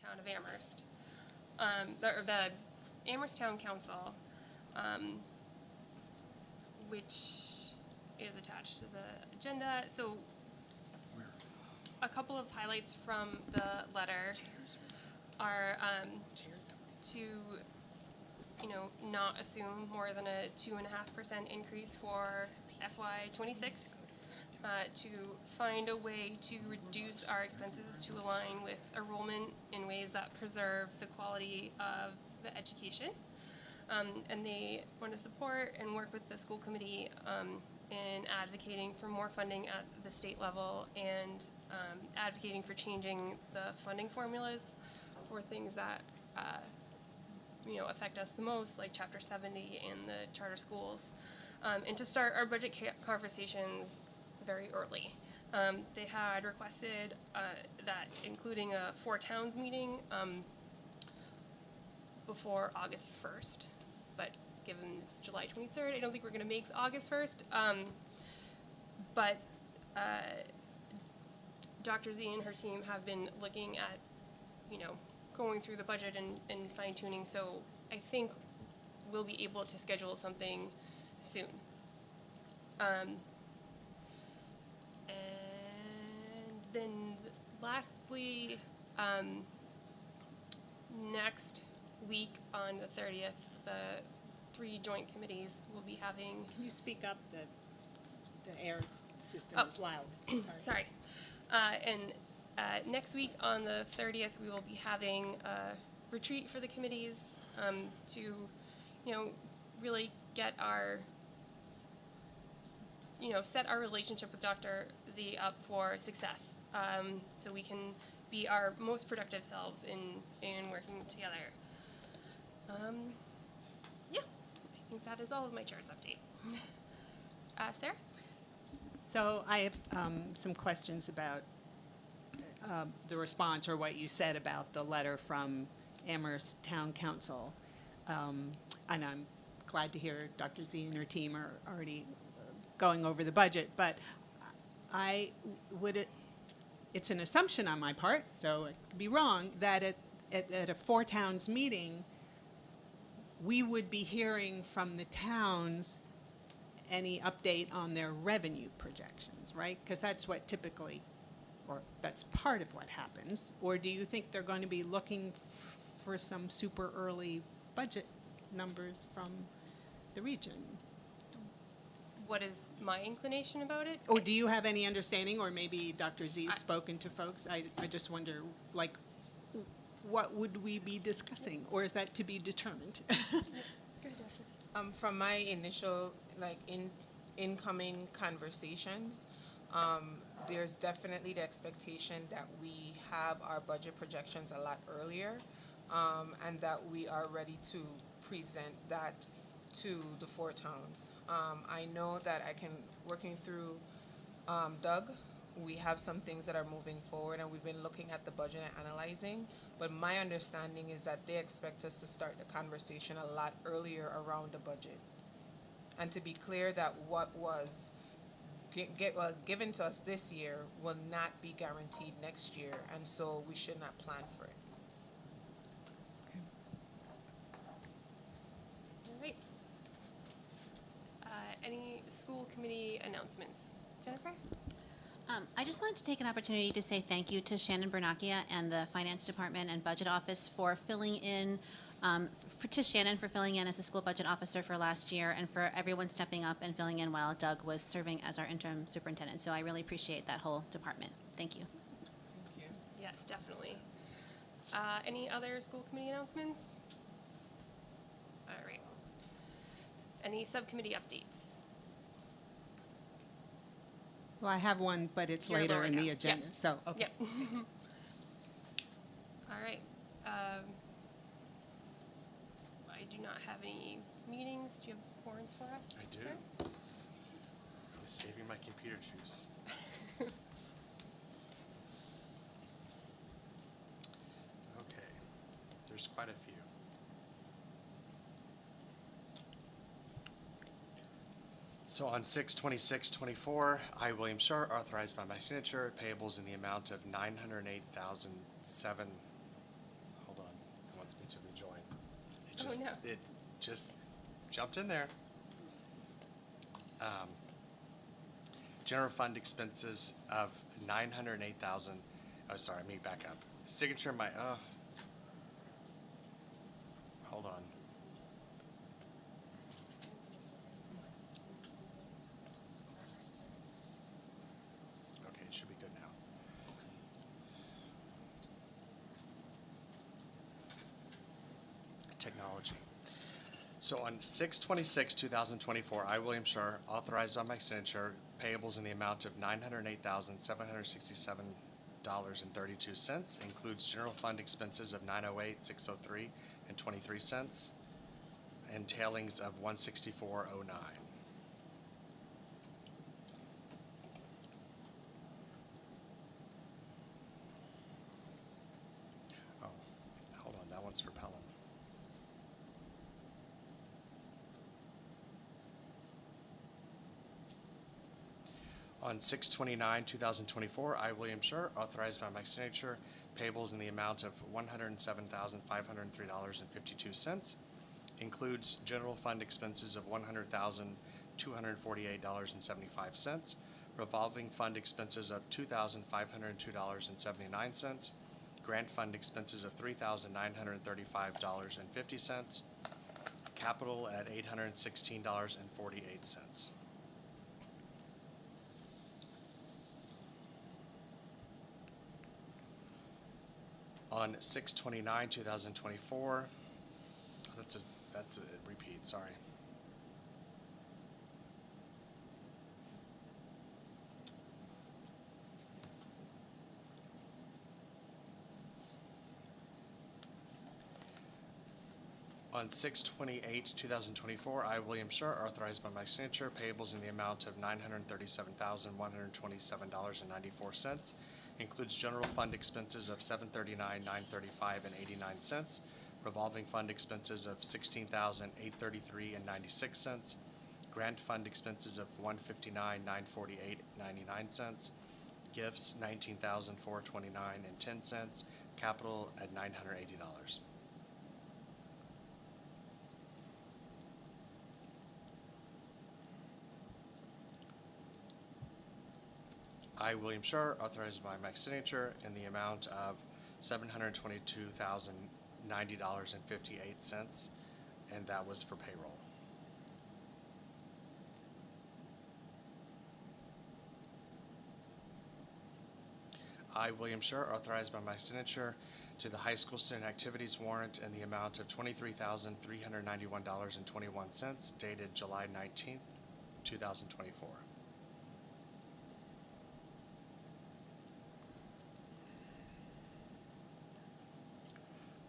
town of Amherst. The Amherst Town Council, which is attached to the agenda. So a couple of highlights from the letter are to, not assume more than a 2.5% increase for FY26, to find a way to reduce our expenses to align with enrollment in ways that preserve the quality of the education. And they want to support and work with the school committee in advocating for more funding at the state level and advocating for changing the funding formulas for things that affect us the most, like Chapter 70 and the charter schools, and to start our budget conversations very early. They had requested that including a four towns meeting before August 1st, but given it's July 23rd, I don't think we're going to make August 1st. But Dr. Z and her team have been looking at, going through the budget and fine-tuning, so I think we'll be able to schedule something soon. And then lastly, next week on the 30th, the three joint committees will be having... Can you speak up? The air system is loud. Sorry. And next week on the 30th, we will be having a retreat for the committees to, really get our, set our relationship with Dr. Z up for success, so we can be our most productive selves in working together. Yeah, I think that is all of my chair's update. Sarah? So I have some questions about the response or what you said about the letter from Amherst Town Council. And I'm glad to hear Dr. Z and her team are already going over the budget, but it's an assumption on my part, so it could be wrong, that at a four towns meeting, we would be hearing from the towns any update on their revenue projections, right? Because that's what typically, or that's part of what happens. Or do you think they're going to be looking for some super early budget numbers from the region? What is my inclination about it? Or do you have any understanding, or maybe Dr. Z's spoken to folks? I just wonder, like, what would we be discussing, or is that to be determined? Good, Dr. From my initial, incoming conversations, there's definitely the expectation that we have our budget projections a lot earlier, and that we are ready to present that to the four towns. I know that working through Doug, we have some things that are moving forward, and we've been looking at the budget and analyzing, but my understanding is that they expect us to start the conversation a lot earlier around the budget. And to be clear that what was given to us this year will not be guaranteed next year, and so we should not plan for it. All right. Any school committee announcements? Jennifer? I just wanted to take an opportunity to say thank you to Shannon Bernacchia and the Finance Department and Budget Office for filling in, to Shannon for filling in as the school budget officer for last year, and for everyone stepping up and filling in while Doug was serving as our interim superintendent. So I really appreciate that whole department. Thank you. Thank you. Yes, definitely. Any other school committee announcements? All right. Any subcommittee updates? Well, I have one, but it's You're later lower in the now. agenda, Yep. so, okay. Yep. All right. I do not have any meetings. Do you have warrants for us? I do. Sir? I was saving my computer juice. Okay, there's quite a few. So on 6/26/24, I, William Short, authorized by my signature payables in the amount of $908,007 wants me to rejoin. No. It just jumped in there. General fund expenses of 908,000. Oh, sorry, let me back up. Signature my, hold on. Okay, it should be good now. Technology. So on 6/26/2024, I, William Schur, authorized by my signature payables in the amount of $908,767.32, includes general fund expenses of $908,603 and 23 cents, and tailings of $164.09. Oh, hold on, that one's for Pelham. On 6/29/2024, I, William Schur, authorized by my signature payables in the amount of $107,503.52, includes general fund expenses of $100,248.75, revolving fund expenses of $2,502.79, grant fund expenses of $3,935.50, capital at $816.48. On 6/29/2024, that's a repeat, sorry. On 6/28/2024, I, William Schur, authorized by my signature payables in the amount of $937,127.94, includes general fund expenses of $739,935 and 89 cents, revolving fund expenses of $16,833 and 96 cents, grant fund expenses of $159,948 and 99 cents, gifts $19,429 and 10 cents, capital at $980. I, William Schur, authorized by my signature in the amount of $722,090.58, and that was for payroll. I, William Schur, authorized by my signature to the high school student activities warrant in the amount of $23,391.21, dated July 19th, 2024.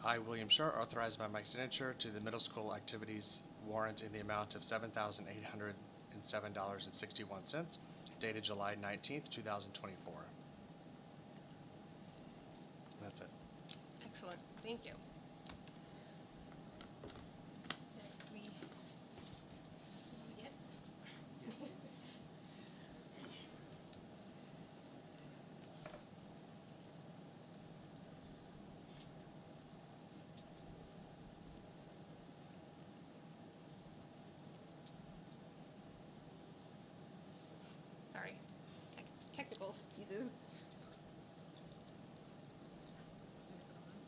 I, William Schur, authorized by my signature to the middle school activities warrant in the amount of $7,807.61, dated July 19th, 2024. That's it. Excellent. Thank you. We get? Sorry. Technical pieces.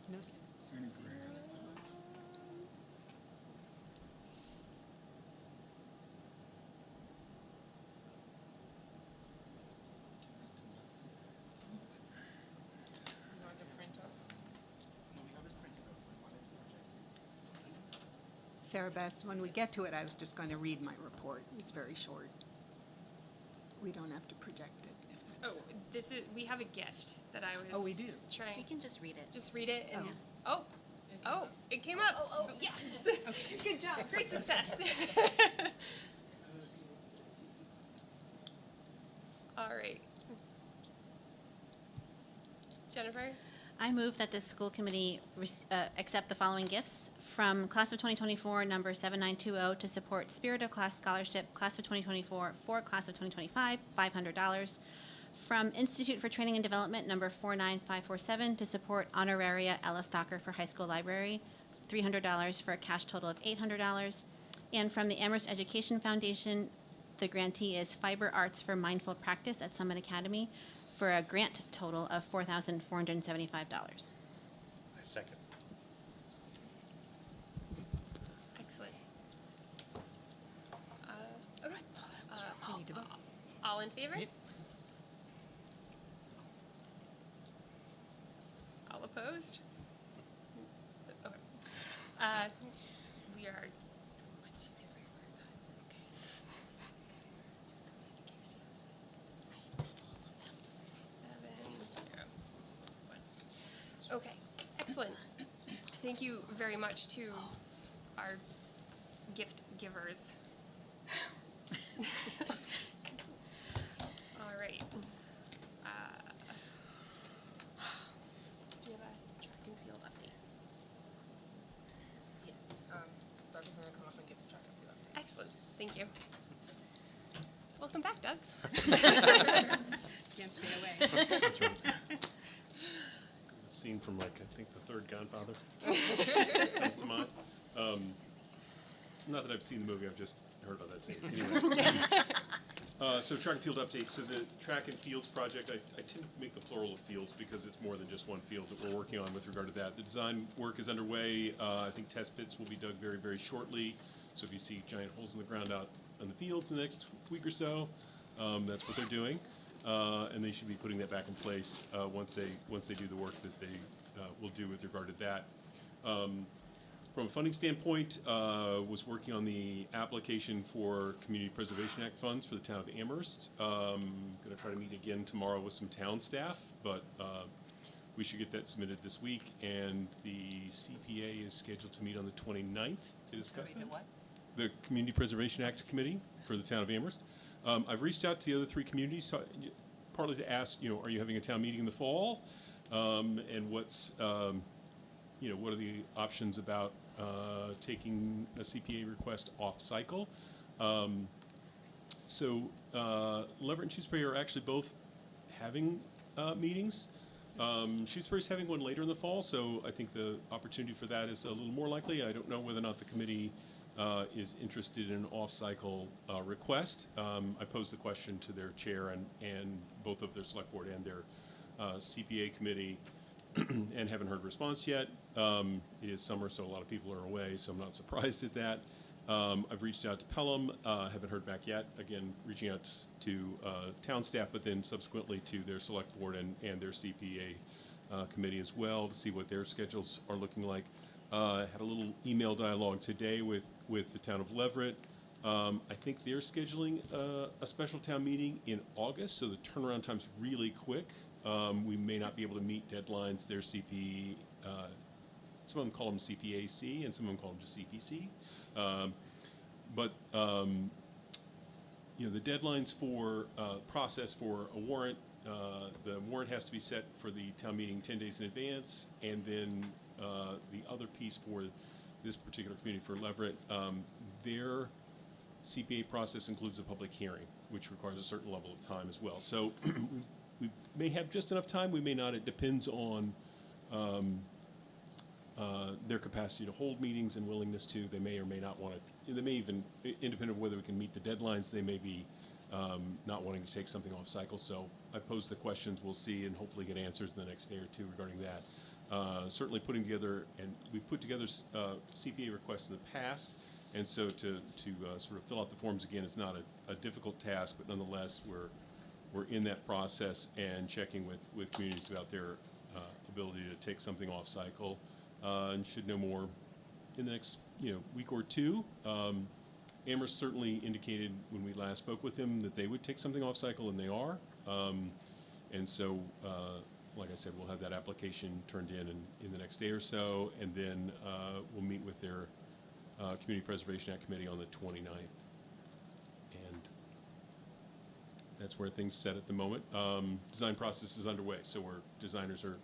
No, You want the printout? Sarah Beth, when we get to it, I was just going to read my report. It's very short. We don't have to project it. If Oh, we have a gift that I was Oh, we do? trying. We can just read it. Just read it and Oh. it came up. Oh, yes. Good job. Great success. All right. Jennifer? I move that the school committee accept the following gifts from Class of 2024, number 7920, to support Spirit of Class Scholarship, Class of 2024, for Class of 2025, $500. From Institute for Training and Development, number 49547, to support Honoraria Ella Stocker for High School Library, $300 for a cash total of $800. And from the Amherst Education Foundation, the grantee is Fiber Arts for Mindful Practice at Summit Academy for a grant total of $4,475. I second. Excellent. Okay. We need to vote. All in favor? Yep. All opposed? Okay. We are. Okay, excellent. Thank you very much to our gift givers. All right. Do you have a track and field update? Yes. Doug is going to come up and give the track and field update. Excellent, thank you. Welcome back, Doug. Can't stay away. That's right. Scene from, like, I think the third Godfather comes to mind. Not that I've seen the movie, I've just heard about that scene. Anyway. So track and field update. So the track and fields project, I tend to make the plural of fields because it's more than just one field that we're working on with regard to that. The design work is underway. I think test pits will be dug very, very shortly. So if you see giant holes in the ground out in the fields the next week or so, that's what they're doing. And they should be putting that back in place once they do the work that they will do with regard to that. From a funding standpoint, was working on the application for Community Preservation Act funds for the town of Amherst. Going to try to meet again tomorrow with some town staff, but we should get that submitted this week. And the CPA is scheduled to meet on the 29th to discuss that. What? The Community Preservation Act Committee for the town of Amherst. I've reached out to the other three communities, so, partly to ask, are you having a town meeting in the fall? And what's, what are the options about taking a CPA request off cycle? So Leverett and Shrewsbury are actually both having meetings. Shrewsbury's having one later in the fall, so I think the opportunity for that is a little more likely. I don't know whether or not the committee is interested in an off-cycle request. I posed the question to their chair and both of their select board and their CPA committee and haven't heard a response yet. It is summer, so a lot of people are away, so I'm not surprised at that. I've reached out to Pelham, haven't heard back yet. Again, reaching out to town staff, but then subsequently to their select board and their CPA committee as well to see what their schedules are looking like. Had a little email dialogue today with the town of Leverett. I think they're scheduling a special town meeting in August, so the turnaround time's really quick. We may not be able to meet deadlines. Their CP, some of them call them CPAC, and some of them call them just CPC. But the deadlines for process for a warrant, the warrant has to be set for the town meeting 10 days in advance, and then the other piece for this particular community for Leverett, their CPA process includes a public hearing, which requires a certain level of time as well. So we may have just enough time, we may not. It depends on their capacity to hold meetings and willingness to. They may or may not want to. They may even, independent of whether we can meet the deadlines, they may be not wanting to take something off cycle. So I posed the questions. We'll see and hopefully get answers in the next day or two regarding that. Certainly putting together, and we've put together CPA requests in the past, and so to sort of fill out the forms again is not a difficult task, but nonetheless we're in that process and checking with communities about their ability to take something off cycle, and should know more in the next week or two. Amherst certainly indicated when we last spoke with them that they would take something off cycle, and they are, and so. Like I said, we'll have that application turned in the next day or so, and then we'll meet with their Community Preservation Act Committee on the 29th. And that's where things sit at the moment. Design process is underway, so designers are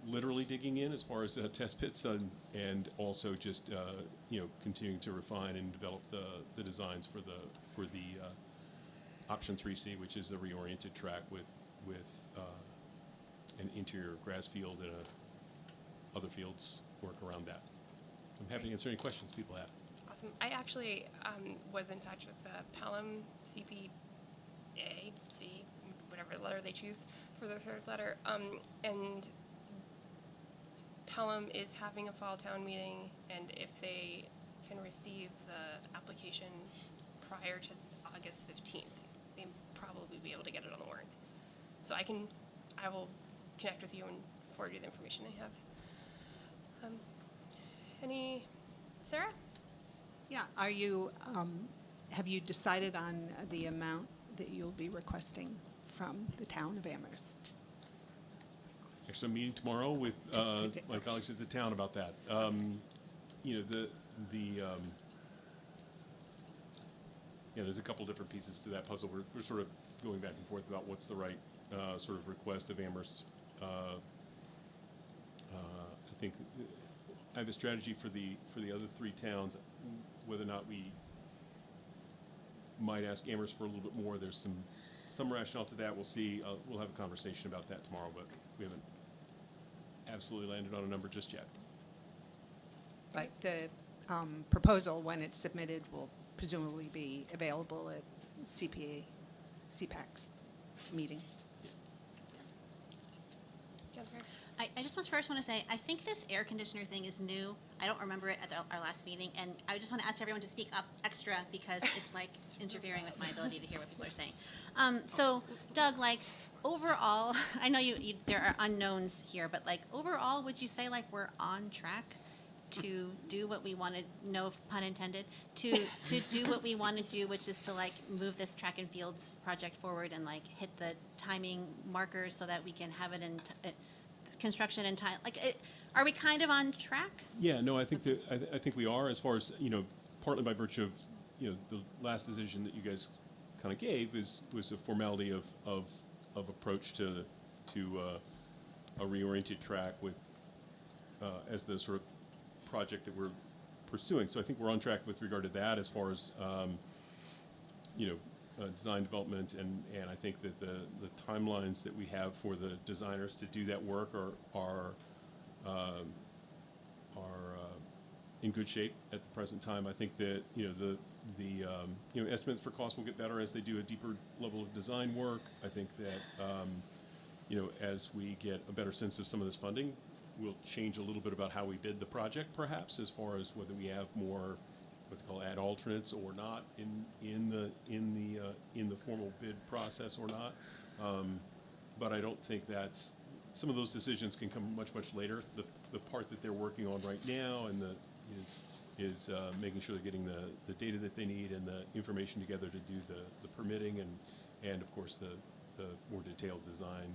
literally digging in as far as test pits and also just continuing to refine and develop the designs for the option 3C, which is the reoriented track with an interior grass field and other fields work around that. I'm happy to answer any questions people have. Awesome. I actually was in touch with the Pelham CPA, C, whatever letter they choose for their third letter, and Pelham is having a fall town meeting, and if they can receive the application prior to August 15th, they probably be able to get it on the warrant. So I will connect with you and forward you the information I have. Sarah? Yeah, have you decided on the amount that you'll be requesting from the town of Amherst? Actually, I'm meeting tomorrow with my colleagues at the town about that. There's a couple different pieces to that puzzle. We're sort of going back and forth about what's the right sort of request of Amherst. I think I have a strategy for the other three towns. Whether or not we might ask Amherst for a little bit more, there's some rationale to that. We'll see. We'll have a conversation about that tomorrow, but we haven't absolutely landed on a number just yet. But the proposal, when it's submitted, will presumably be available at CPAC's meeting. Jennifer? I just first want to say, I think this air conditioner thing is new. I don't remember it at our last meeting, and I just want to ask everyone to speak up extra because it's like interfering with my ability to hear what people are saying. So, Doug, like overall, I know there are unknowns here, but like overall, would you say like we're on track to do what we want to, no pun intended, to do what we want to do, which is to like move this track and fields project forward and like hit the timing markers so that we can have it in construction in time? Like, are we kind of on track? Yeah, no, I think I think we are, as far as, partly by virtue of, the last decision that you guys kind of gave was a formality of approach to a reoriented track with as the sort of project that we're pursuing. So I think we're on track with regard to that, as far as design development, and I think that the timelines that we have for the designers to do that work are in good shape at the present time. I think that the estimates for cost will get better as they do a deeper level of design work. I think that as we get a better sense of some of this funding, we'll change a little bit about how we bid the project, perhaps, as far as whether we have more what they call ad alternates or not in the formal bid process or not. But I don't think that's, some of those decisions can come much later. The part that they're working on right now and is making sure they're getting the data that they need and the information together to do the permitting and of course the more detailed design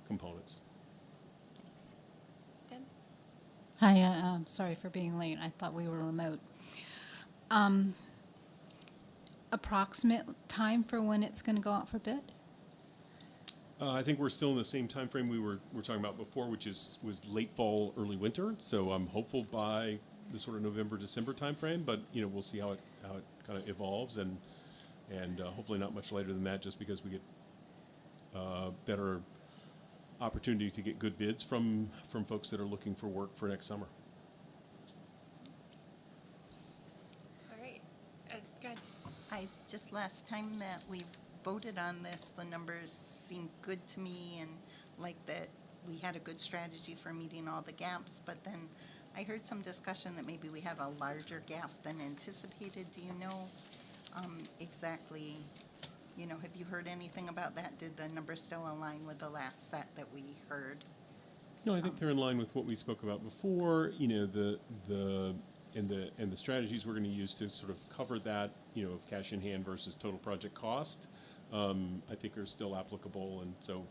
components. Hi, sorry for being late. I thought we were remote. Approximate time for when it's going to go out for bid? I think we're still in the same time frame we were talking about before, which was late fall, early winter. So I'm hopeful by the sort of November, December time frame, but we'll see how it kind of evolves, and hopefully not much later than that, just because we get better opportunity to get good bids from folks that are looking for work for next summer. All right. Good. Just last time that we voted on this, the numbers seemed good to me, and like that we had a good strategy for meeting all the gaps, but then I heard some discussion that maybe we have a larger gap than anticipated. Do you know exactly, have you heard anything about that? Did the numbers still align with the last set that we heard? No, I think they're in line with what we spoke about before. The strategies we're going to use to sort of cover that, of cash in hand versus total project cost, I think are still applicable, and so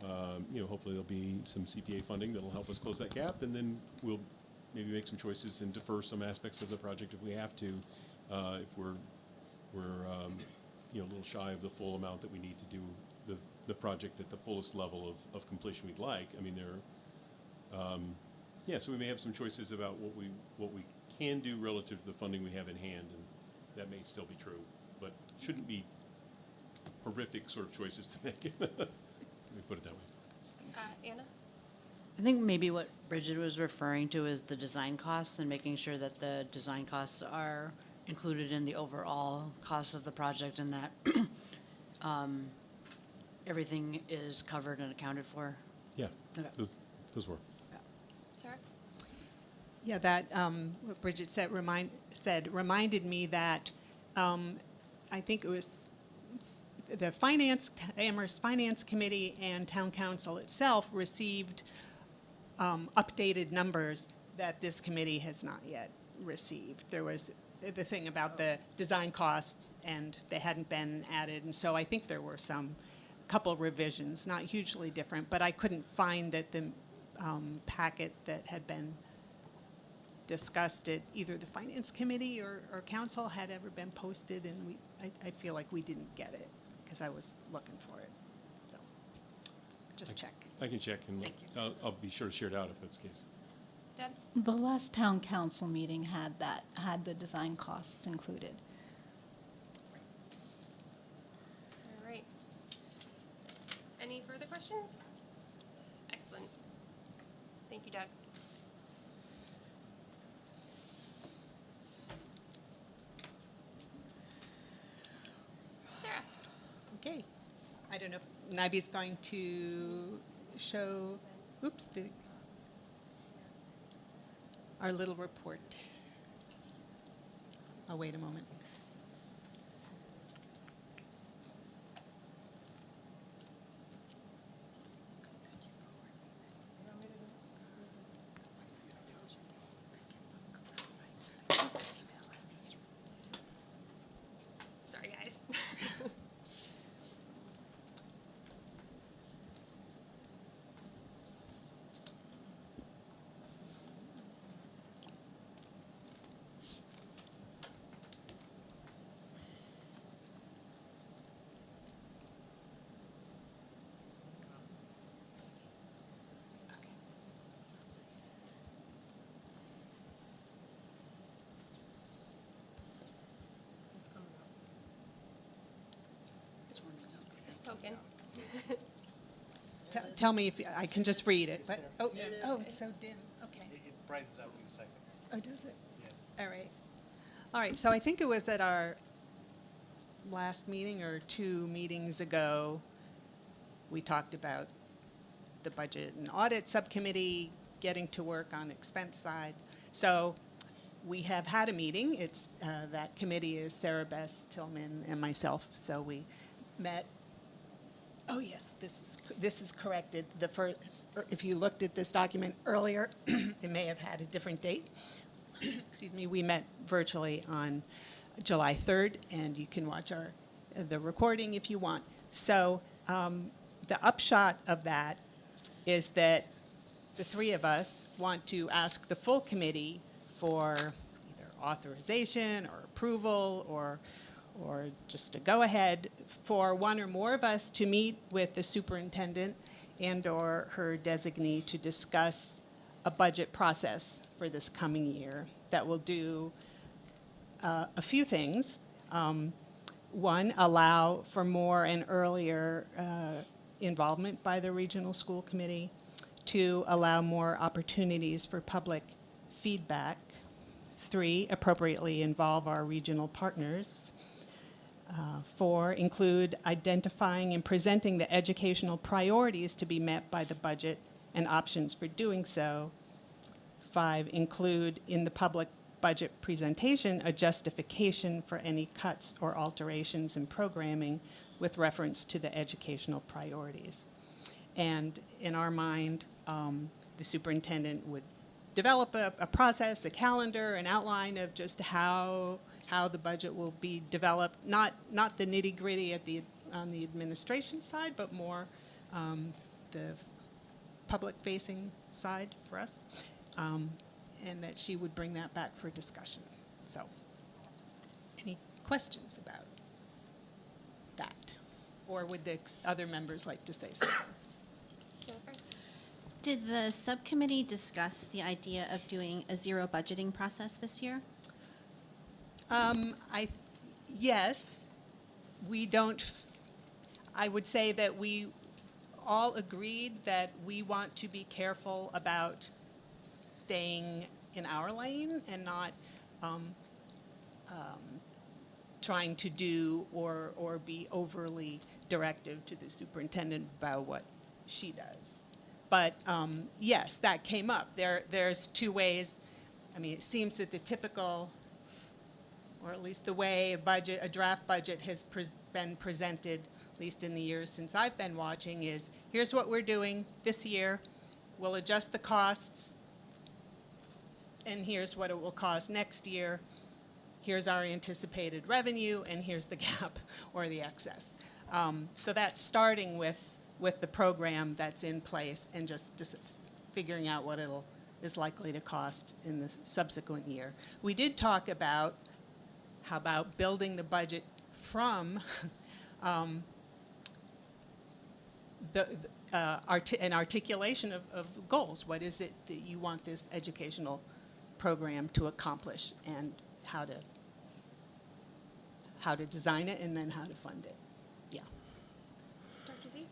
hopefully there'll be some CPA funding that'll help us close that gap, and then we'll maybe make some choices and defer some aspects of the project if we have to, if we're a little shy of the full amount that we need to do the project at the fullest level of completion we'd like. I mean, so we may have some choices about what we can do relative to the funding we have in hand, and that may still be true, but shouldn't be horrific sort of choices to make. Let me put it that way. Anna? I think maybe what Bridget was referring to is the design costs and making sure that the design costs are included in the overall cost of the project and that everything is covered and accounted for. Yeah, Okay. those were. Sarah? Yeah, that what Bridget said reminded me that I think it was the Amherst Finance Committee and Town Council itself received updated numbers that this committee has not yet received. There was the thing about the design costs, and they hadn't been added, and so I think there were couple revisions, not hugely different, but I couldn't find that the packet that had been discussed at either the Finance Committee or Council had ever been posted, and I feel like we didn't get it because I was looking for it. So just check. I can check, and Thank I'll be sure to share it out if that's the case. Deb? The last town council meeting had the design cost included. All right. Any further questions? Excellent. Thank you, Doug. Sarah? Okay. I don't know if Nibby's going to show, our little report. I'll wait a moment. Sorry, guys. It's coming up. It's poking. Tell me if I can just read it. But, it's so dim. Okay. It brightens up in a second. Oh, does it? Yeah. All right. All right, so I think it was at our last meeting or 2 meetings ago, we talked about the Budget and Audit Subcommittee getting to work on expense side. So we have had a meeting. It's that committee is Sarah Bess, Tillman, and myself. So we met. Oh yes, this is corrected. The first, if you looked at this document earlier, it may have had a different date. Excuse me. We met virtually on July 3rd, and you can watch the recording if you want. So the upshot of that is that the 3 of us want to ask the full committee for either authorization or approval or just to go ahead for one or more of us to meet with the superintendent and or her designee to discuss a budget process for this coming year that will do a few things. One, allow for more and earlier involvement by the regional school committee. 2, allow more opportunities for public feedback. 3, appropriately involve our regional partners. 4, include identifying and presenting the educational priorities to be met by the budget and options for doing so. 5, include in the public budget presentation a justification for any cuts or alterations in programming with reference to the educational priorities. And in our mind, the superintendent would develop a process, a calendar, an outline of just how the budget will be developed, not the nitty-gritty on the administration side, but more the public-facing side for us, and that she would bring that back for discussion. So, any questions about that? Or would the other members like to say something? Jennifer? Did the subcommittee discuss the idea of doing a zero budgeting process this year? Yes, we don't. I would say that we all agreed that we want to be careful about staying in our lane and not trying to do or be overly directive to the superintendent about what she does. But yes, that came up. There's two ways. I mean, it seems that the typical, or at least the way a draft budget has been presented, at least in the years since I've been watching, is here's what we're doing this year. We'll adjust the costs, and here's what it will cost next year. Here's our anticipated revenue, and here's the gap or the excess. So that's starting with the program that's in place and just figuring out what is likely to cost in the subsequent year. We did talk about how about building the budget from an articulation of goals. What is it that you want this educational program to accomplish, and how to design it, and then how to fund it. Yeah. Dr. Z?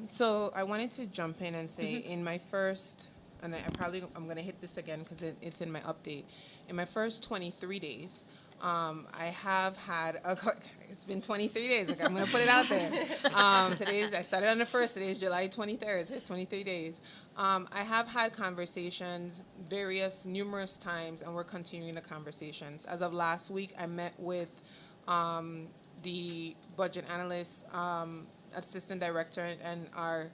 So I wanted to jump in and say in my first, and I'm going to hit this again because it's in my update. In my first 23 days, I have had it's been 23 days. Like, I'm going to put it out there. I started on the 1st. Today is July 23rd. So it's 23 days. I have had conversations numerous times, and we're continuing the conversations. As of last week, I met with the budget analyst, assistant director, and our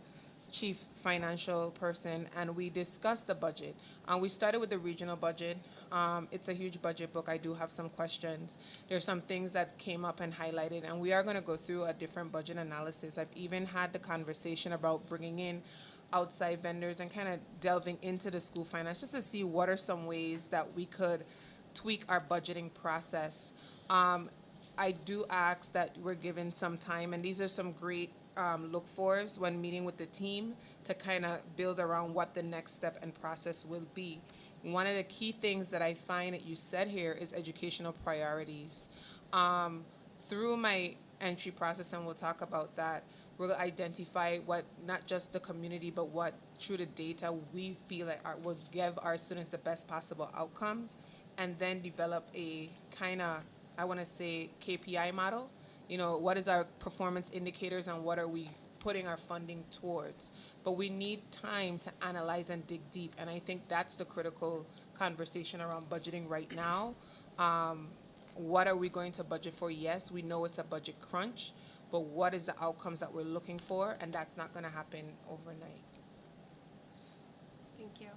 chief financial person, and we discussed the budget. We started with the regional budget. It's a huge budget book. I do have some questions. There's some things that came up and highlighted, and we are going to go through a different budget analysis. I've even had the conversation about bringing in outside vendors and kind of delving into the school finance just to see what are some ways that we could tweak our budgeting process. I do ask that we're given some time, and these are some great look-fors when meeting with the team to kind of build around what the next step and process will be. One of the key things that I find that you said here is educational priorities. Through my entry process, and we'll talk about that, we'll identify what not just the community, but what through the data we feel like will give our students the best possible outcomes, and then develop a kind of, I want to say, KPI model. You know, what is our performance indicators and what are we putting our funding towards? But we need time to analyze and dig deep, and I think that's the critical conversation around budgeting right now. What are we going to budget for? Yes, we know it's a budget crunch, but what is the outcomes that we're looking for? And that's not going to happen overnight. Thank you.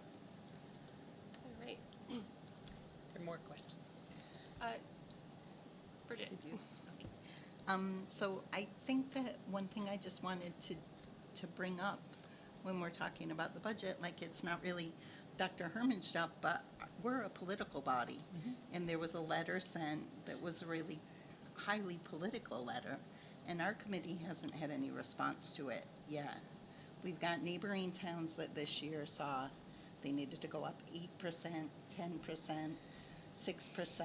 All right. There are more questions. Bridget. Did you? Okay. So I think that one thing I just wanted to bring up when we're talking about the budget, like, it's not really Dr. Herman's job, but we're a political body. And there was a letter sent that was a really highly political letter, and our committee hasn't had any response to it yet. We've got neighboring towns that this year saw they needed to go up 8%, 10%, 6%.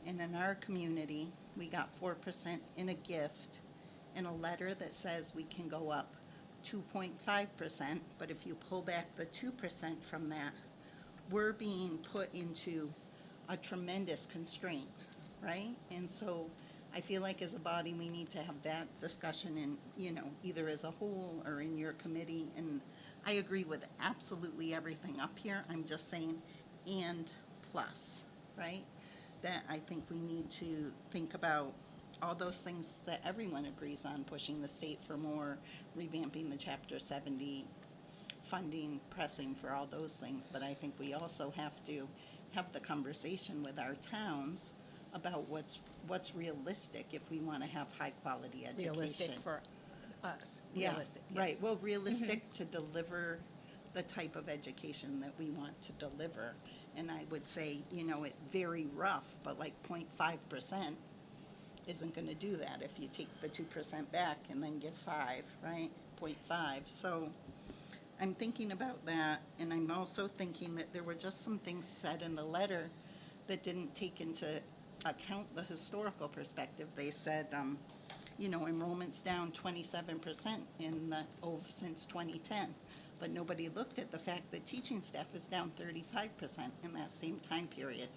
And in our community, we got 4% in a gift and a letter that says we can go up 2.5%, but if you pull back the 2% from that, we're being put into a tremendous constraint, right? And so I feel like as a body, we need to have that discussion in, either as a whole or in your committee. And I agree with absolutely everything up here. I'm just saying, and plus, right? That I think we need to think about all those things that everyone agrees on, pushing the state for more, revamping the Chapter 70 funding, pressing for all those things. But I think we also have to have the conversation with our towns about what's realistic if we want to have high quality education. Realistic for us. Yeah, Realistic, yes. right. Well, realistic to deliver the type of education that we want to deliver. And I would say, it very rough, but like 0.5% isn't going to do that if you take the 2% back and then give 5, right? 0.5. So I'm thinking about that, and I'm also thinking that there were just some things said in the letter that didn't take into account the historical perspective. They said you know, enrollment's down 27% since 2010. But nobody looked at the fact that teaching staff is down 35% in that same time period.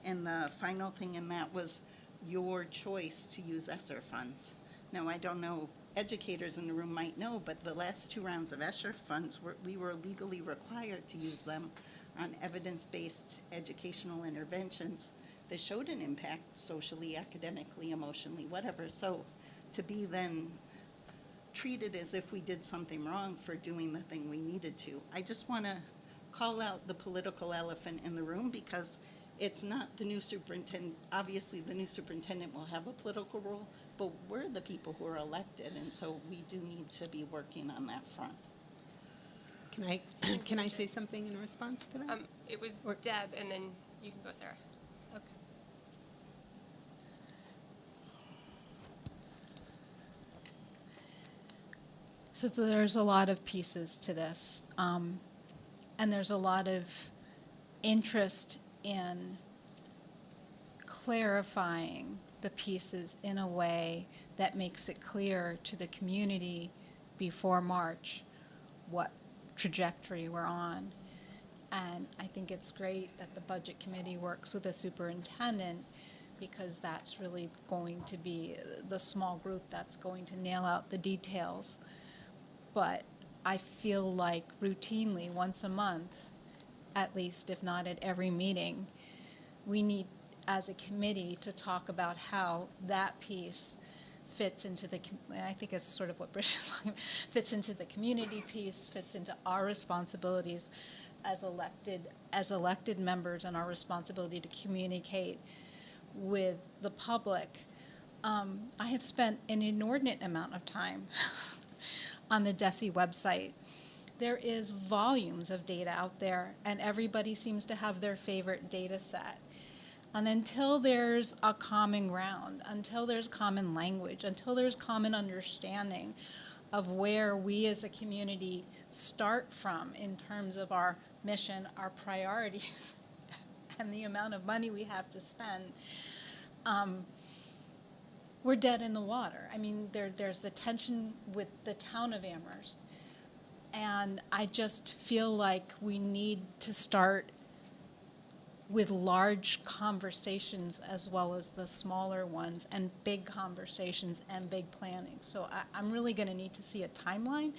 And the final thing in that was your choice to use ESSER funds. Now, I don't know, educators in the room might know, but the last 2 rounds of ESSER funds, we were legally required to use them on evidence-based educational interventions that showed an impact socially, academically, emotionally, whatever. So to be then treated as if we did something wrong for doing the thing we needed to. I just want to call out the political elephant in the room, because it's not the new superintendent. Obviously, the new superintendent will have a political role, but we're the people who are elected, and so we do need to be working on that front. Can I say something in response to that? It was Or- Deb, and then you can go, Sarah. Okay. So there's a lot of pieces to this, and there's a lot of interest in clarifying the pieces in a way that makes it clear to the community before March what trajectory we're on. And I think it's great that the budget committee works with the superintendent, because that's really going to be the small group that's going to nail out the details. But I feel like routinely, once a month, at least, if not at every meeting, we need, as a committee, to talk about how that piece fits into the, I think it's sort of what Bridget is talking about, fits into the community piece, fits into our responsibilities as elected members, and our responsibility to communicate with the public. I have spent an inordinate amount of time on the DESE website. There is volumes of data out there, and everybody seems to have their favorite data set. And until there's a common ground, until there's common language, until there's common understanding of where we as a community start from in terms of our mission, our priorities, and the amount of money we have to spend, we're dead in the water. I mean, there's the tension with the town of Amherst. And I just feel like we need to start with large conversations as well as the smaller ones, and big conversations and big planning. So I'm really going to need to see a timeline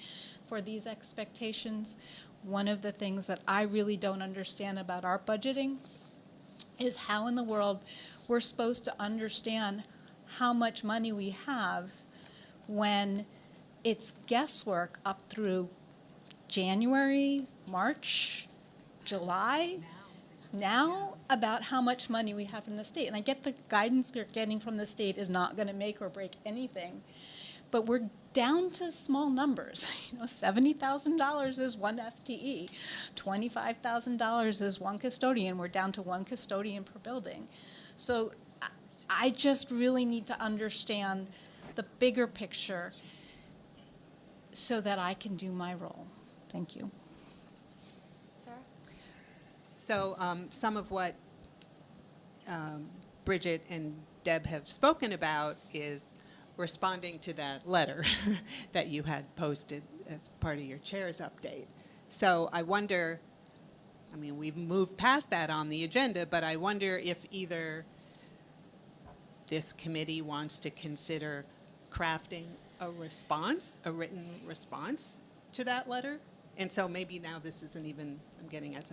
for these expectations. One of the things that I really don't understand about our budgeting is how in the world we're supposed to understand how much money we have when it's guesswork up through January, March, July, now about how much money we have from the state. And I get the guidance we're getting from the state is not going to make or break anything, but we're down to small numbers. You know, $70,000 is one FTE, $25,000 is one custodian. We're down to one custodian per building. So I just really need to understand the bigger picture so that I can do my role. Thank you. Sarah? So some of what Bridget and Deb have spoken about is responding to that letter that you had posted as part of your chair's update. So I wonder, I mean, we've moved past that on the agenda, but I wonder if either this committee wants to consider crafting a response, a written response to that letter. And so maybe now this isn't even, I'm getting at.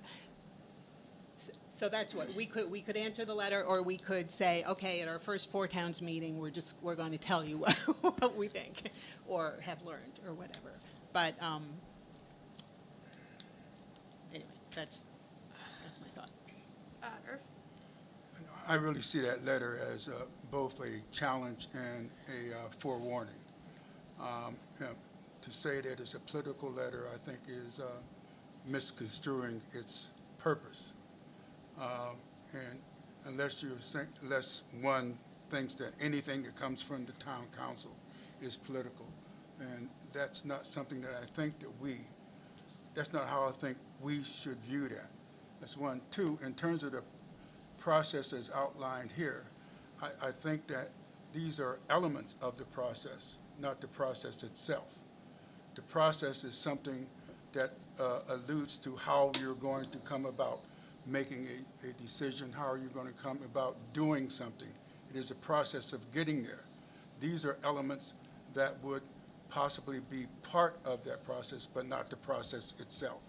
So that's what we could answer the letter, or we could say, okay, at our first Four Towns meeting, we're going to tell you what we think, or have learned, or whatever. But anyway, that's my thought. Irv? I really see that letter as both a challenge and a forewarning. You know, to say that it's a political letter, I think, is misconstruing its purpose. And unless one thinks that anything that comes from the town council is political, and that's not something that I think that that's not how I think we should view that. That's one. Two, in terms of the process as outlined here, I think that these are elements of the process, not the process itself. The process is something that alludes to how you're going to come about making a decision, how are you going to come about doing something. It is a process of getting there. These are elements that would possibly be part of that process, but not the process itself.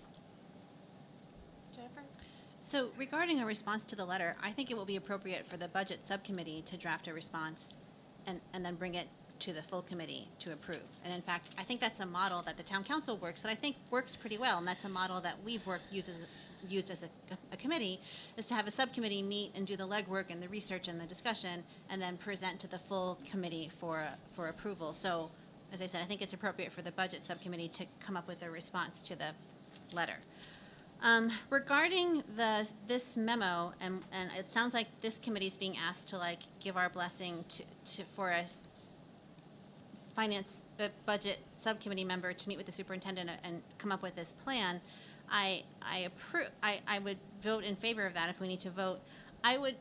Jennifer? So regarding a response to the letter, I think it will be appropriate for the budget subcommittee to draft a response and then bring it to the full committee to approve. And in fact, I think that's a model that the town council works that I think works pretty well, and that's a model that we've used as a committee, is to have a subcommittee meet and do the legwork and the research and the discussion, and then present to the full committee for approval. So, as I said, I think it's appropriate for the budget subcommittee to come up with a response to the letter. Regarding this memo, and it sounds like this committee is being asked to give our blessing for a finance budget subcommittee member to meet with the superintendent and come up with this plan. I would vote in favor of that if we need to vote. I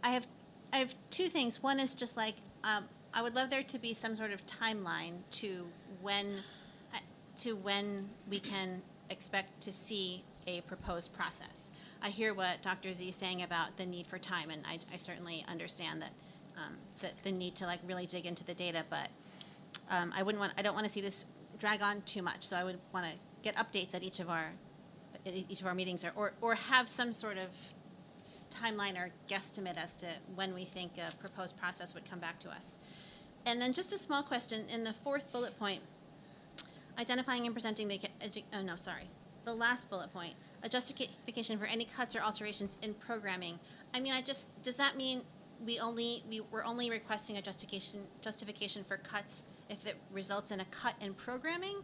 have two things. One is just I would love there to be some sort of timeline to when we can expect to see a proposed process. I hear what Dr. Z is saying about the need for time, and I certainly understand that the need to really dig into the data, but I don't want to see this drag on too much. So I would want to get updates at each of our meetings, or have some sort of timeline or guesstimate as to when we think a proposed process would come back to us. And then just a small question in the fourth bullet point, identifying and presenting the last bullet point, a justification for any cuts or alterations in programming. I mean, does that mean we're only requesting a justification for cuts if it results in a cut in programming,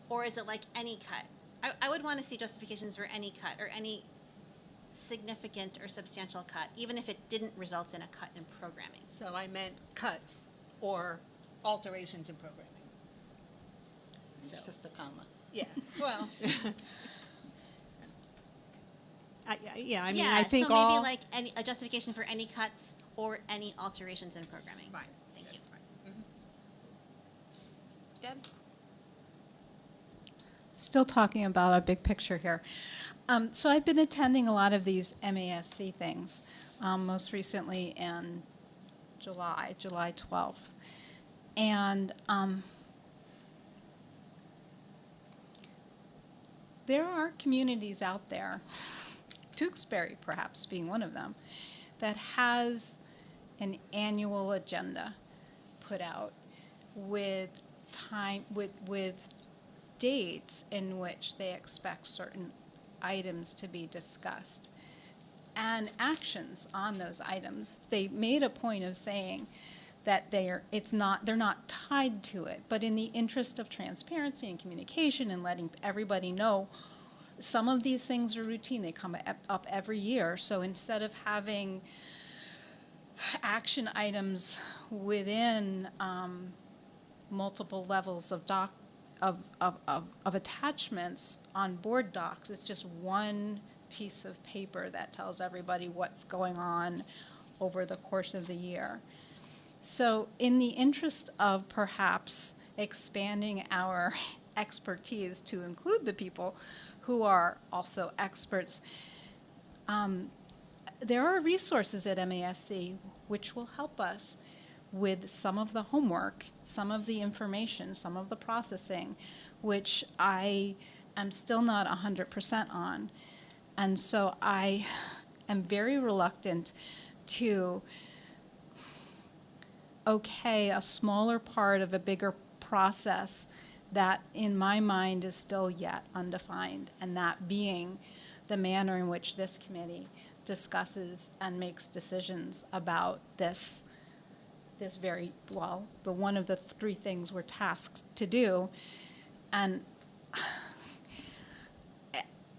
or is it like any cut? I would want to see justifications for any cut or any significant or substantial cut, even if it didn't result in a cut in programming. So I meant cuts or alterations in programming. It's So, just a comma. yeah, well, I mean, Yeah, I think so all. maybe a justification for any cuts or any alterations in programming. Fine. Thank you. Deb? Still talking about our big picture here. So I've been attending a lot of these MASC things, most recently in July 12th. And there are communities out there, Tewksbury perhaps being one of them, that has an annual agenda put out with with dates in which they expect certain items to be discussed and actions on those items. They made a point of saying that they're not tied to it, but in the interest of transparency and communication and letting everybody know, some of these things are routine. They come up every year. So instead of having action items within multiple levels of attachments on board docs, it's just one piece of paper that tells everybody what's going on over the course of the year. So in the interest of perhaps expanding our expertise to include the people who are also experts, there are resources at MASC which will help us with some of the homework, some of the information, some of the processing, which I am still not 100% on. And so I am very reluctant to okay a smaller part of a bigger process that in my mind is still yet undefined, and that being the manner in which this committee discusses and makes decisions about this very, well, the one of the three things we're tasked to do. And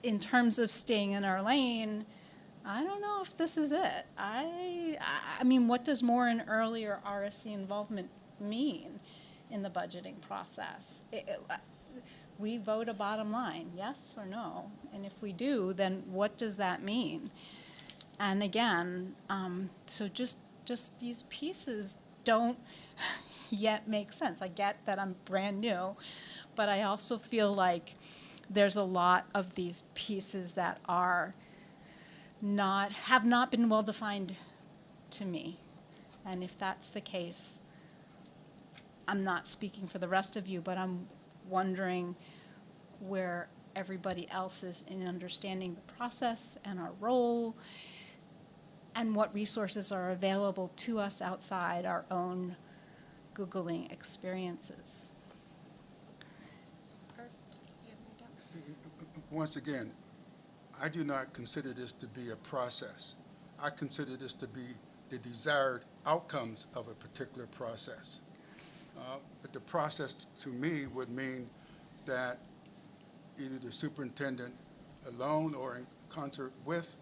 in terms of staying in our lane, I don't know if this is it. I mean, what does more and earlier RSC involvement mean in the budgeting process? We vote a bottom line, yes or no? And if we do, then what does that mean? And again, so just these pieces don't yet make sense. I get that I'm brand new, but I also feel like there's a lot of these pieces that have not been well defined to me. And if that's the case, I'm not speaking for the rest of you, but I'm wondering where everybody else is in understanding the process and our role and what resources are available to us outside our own Googling experiences. Or, did you have any doubt? Once again, I do not consider this to be a process. I consider this to be the desired outcomes of a particular process. But the process to me would mean that either the superintendent alone or in concert with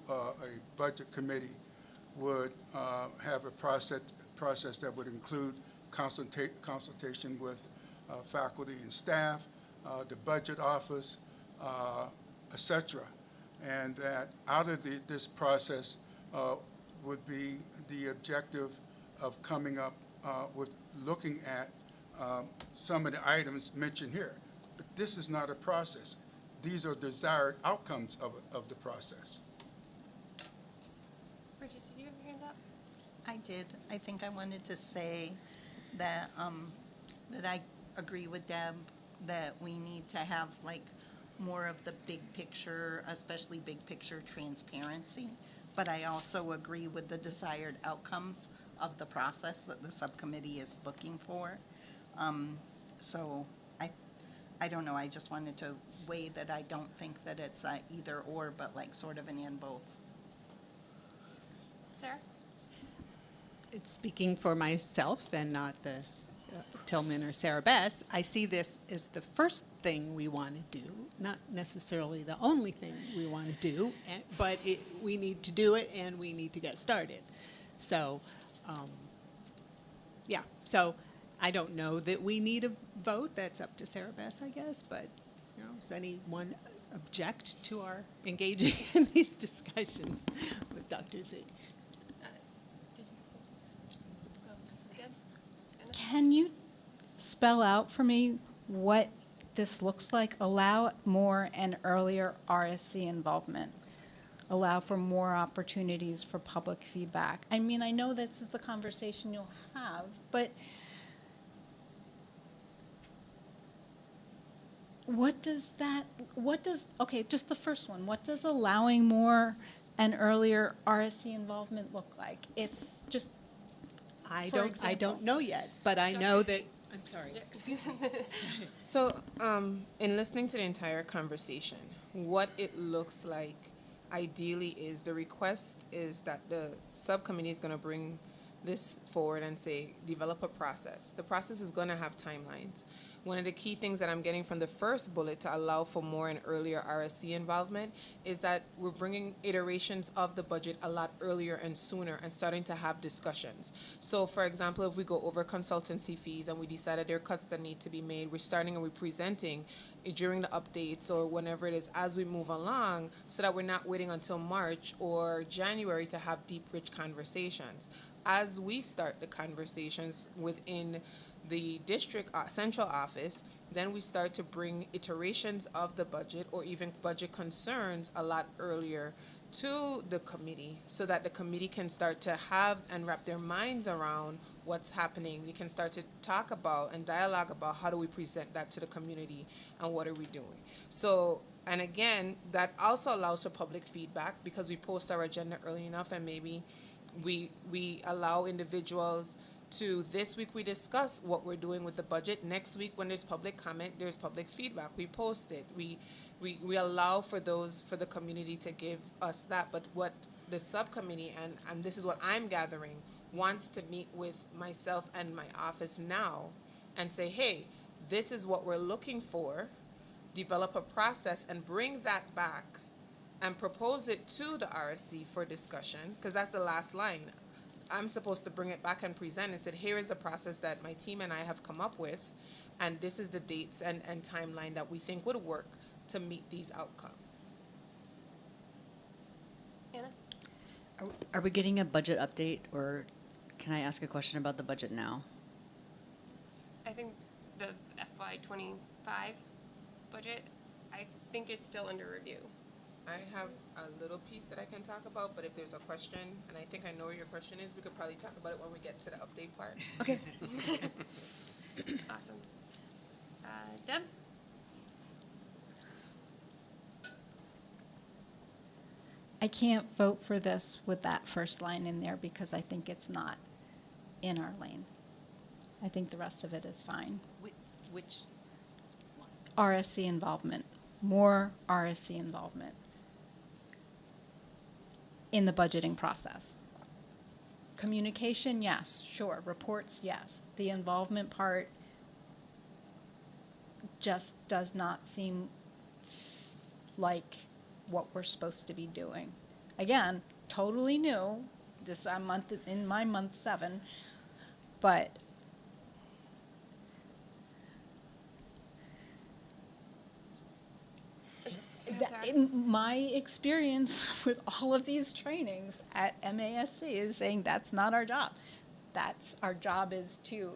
a budget committee would have a process that would include consultation with faculty and staff, the budget office, etc. And that out of this process would be the objective of coming up with looking at some of the items mentioned here. But this is not a process. These are desired outcomes of the process. Bridget, did you have your hand up? I did. I think I wanted to say that that I agree with Deb that we need to have like more of the big picture, especially big picture transparency. But I also agree with the desired outcomes of the process that the subcommittee is looking for. So I don't know. I just wanted to weigh that I don't think that it's either or, but like sort of an and both. Sarah? It's speaking for myself and not the Tillman or Sarah Bess. I see this as the first thing we want to do, not necessarily the only thing we want to do, but we need to do it and we need to get started. So, yeah. So I don't know that we need a vote. That's up to Sarah Bess, I guess. But does anyone object to our engaging in these discussions with Dr. Z? Did you have something? Deb? Anna? Can you spell out for me what this looks like? Allow more and earlier RSC involvement. Allow for more opportunities for public feedback. I mean, I know this is the conversation you'll have, but okay, just the first one. What does allowing more and earlier RSC involvement look like? If just, I For don't example. know yet, but I know that, I'm sorry, excuse me. So, in listening to the entire conversation, what it looks like ideally is the request is that the subcommittee is going to bring this forward and say, develop a process. The process is going to have timelines. One of the key things that I'm getting from the first bullet to allow for more and earlier RSC involvement is that we're bringing iterations of the budget a lot earlier and sooner and starting to have discussions. So, for example, if we go over consultancy fees and we decided there are cuts that need to be made, we're starting and we're presenting during the updates or whenever it is as we move along so that we're not waiting until March or January to have deep, rich conversations. As we start the conversations within the district central office, then we start to bring iterations of the budget or even budget concerns a lot earlier to the committee so that the committee can start to have and wrap their minds around what's happening. They can start to talk about and dialogue about how do we present that to the community and what are we doing. So, and again, that also allows for public feedback because we post our agenda early enough and maybe we allow individuals to, this week we discuss what we're doing with the budget. Next week when there's public comment, there's public feedback. We post it. We allow for the community to give us that. But what the subcommittee, and this is what I'm gathering, wants to meet with myself and my office now and say, hey, this is what we're looking for, develop a process and bring that back and propose it to the RSC for discussion, because that's the last line. I'm supposed to bring it back and present and said, here is a process that my team and I have come up with, and this is the dates and timeline that we think would work to meet these outcomes. Anna? Are we getting a budget update or Can I ask a question about the budget now? I think the FY25 budget, I think it's still under review. I have a little piece that I can talk about, but if there's a question, and I think I know what your question is, we could probably talk about it when we get to the update part. Okay. Awesome. Deb? I can't vote for this with that first line in there because I think it's not in our lane. I think the rest of it is fine. Which, RSC involvement, more RSC involvement in the budgeting process. Communication, yes, sure. Reports, yes. The involvement part just does not seem like what we're supposed to be doing. Again, totally new. This I'm in my month 7, but in my experience with all of these trainings at MASC is saying that's not our job. That's our job is to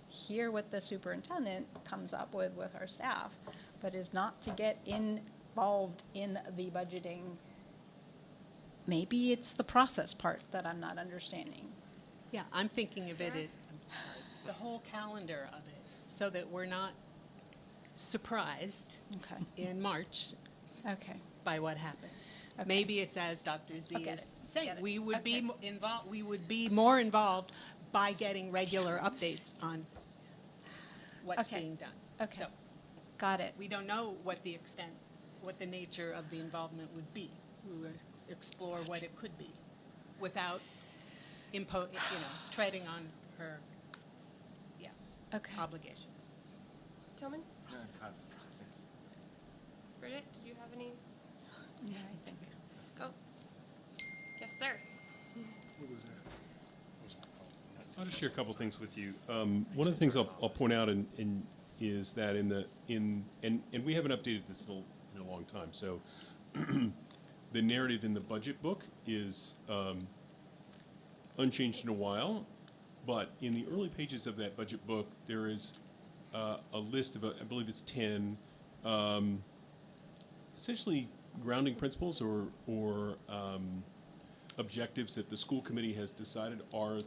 hear what the superintendent comes up with our staff, but is not to get involved in the budgeting. Maybe it's the process part that I'm not understanding. Yeah, I'm thinking of it, I'm sorry, the whole calendar of it, so that we're not surprised Okay. in March Okay. by what happens. Okay. Maybe it's as Dr. Z Get is it. saying, Get it. we would Okay. be involved. We would be more involved by getting regular updates on what's Okay. being done. Okay. So Got it. we don't know what the extent, what the nature of the involvement would be. We would explore what it could be, without treading on her, Okay. obligations. Tillman? Bridget, did you have any? Yeah, I think. Let's go. Yes, sir. What was that? I'll just share a couple things with you. One of the things I'll point out is that and we haven't updated this in a long time. So the narrative in the budget book is unchanged in a while, but in the early pages of that budget book, there is a list of, I believe it's 10, essentially grounding principles or objectives that the school committee has decided are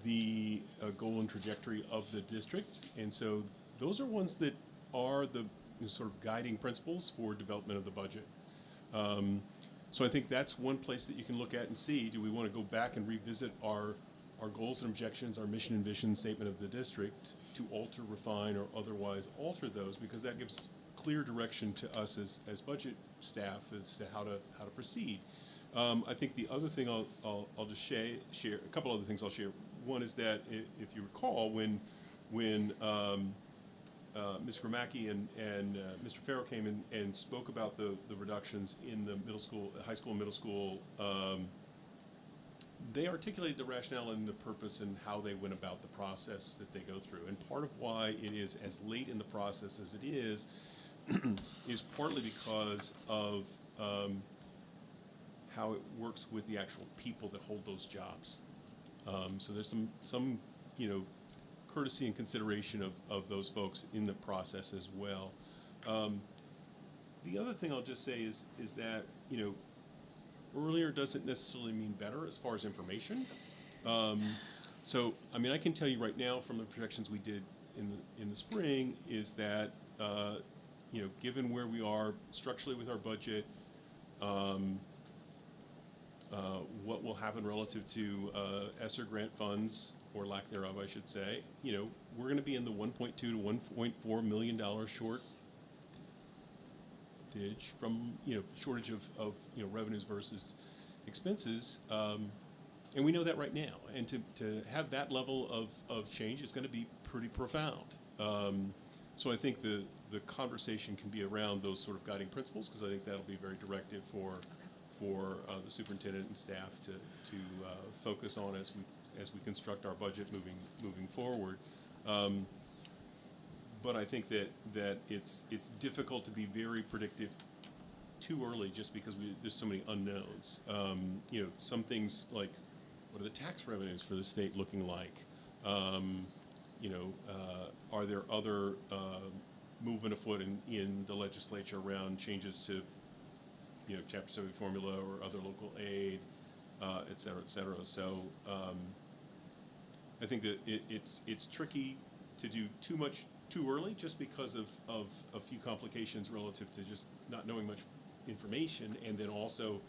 the goal and trajectory of the district. And so those are ones that are the sort of guiding principles for development of the budget. So I think that's one place that you can look at and see, do we want to go back and revisit our goals and objections, our mission and vision statement of the district to alter, refine, or otherwise alter those, because that gives clear direction to us as budget staff as to how to proceed. I think the other thing I'll just share a couple other things I'll share. One is that if you recall when Ms. Gramacki and Mr. Farrow came and spoke about the reductions in the middle school, high school and middle school, they articulated the rationale and the purpose and how they went about the process that they go through. And part of why it is as late in the process as it is partly because of how it works with the actual people that hold those jobs. So there's some courtesy and consideration of those folks in the process as well. The other thing I'll just say is that earlier doesn't necessarily mean better as far as information. So I mean, I can tell you right now from the projections we did in the spring is that given where we are structurally with our budget, what will happen relative to ESSER grant funds, or lack thereof, I should say, we're going to be in the $1.2 to $1.4 million shortage from shortage of revenues versus expenses, and we know that right now. And to have that level of change is going to be pretty profound. So I think the conversation can be around those sort of guiding principles, because I think that'll be very directive for the superintendent and staff to focus on as we construct our budget moving forward. But I think that it's difficult to be very predictive too early, just because there's so many unknowns. Some things like what are the tax revenues for the state looking like? Are there other movement afoot in the legislature around changes to, Chapter 70 formula or other local aid, et cetera, et cetera. So I think that it's tricky to do too much too early just because of a few complications relative to just not knowing much information, and then also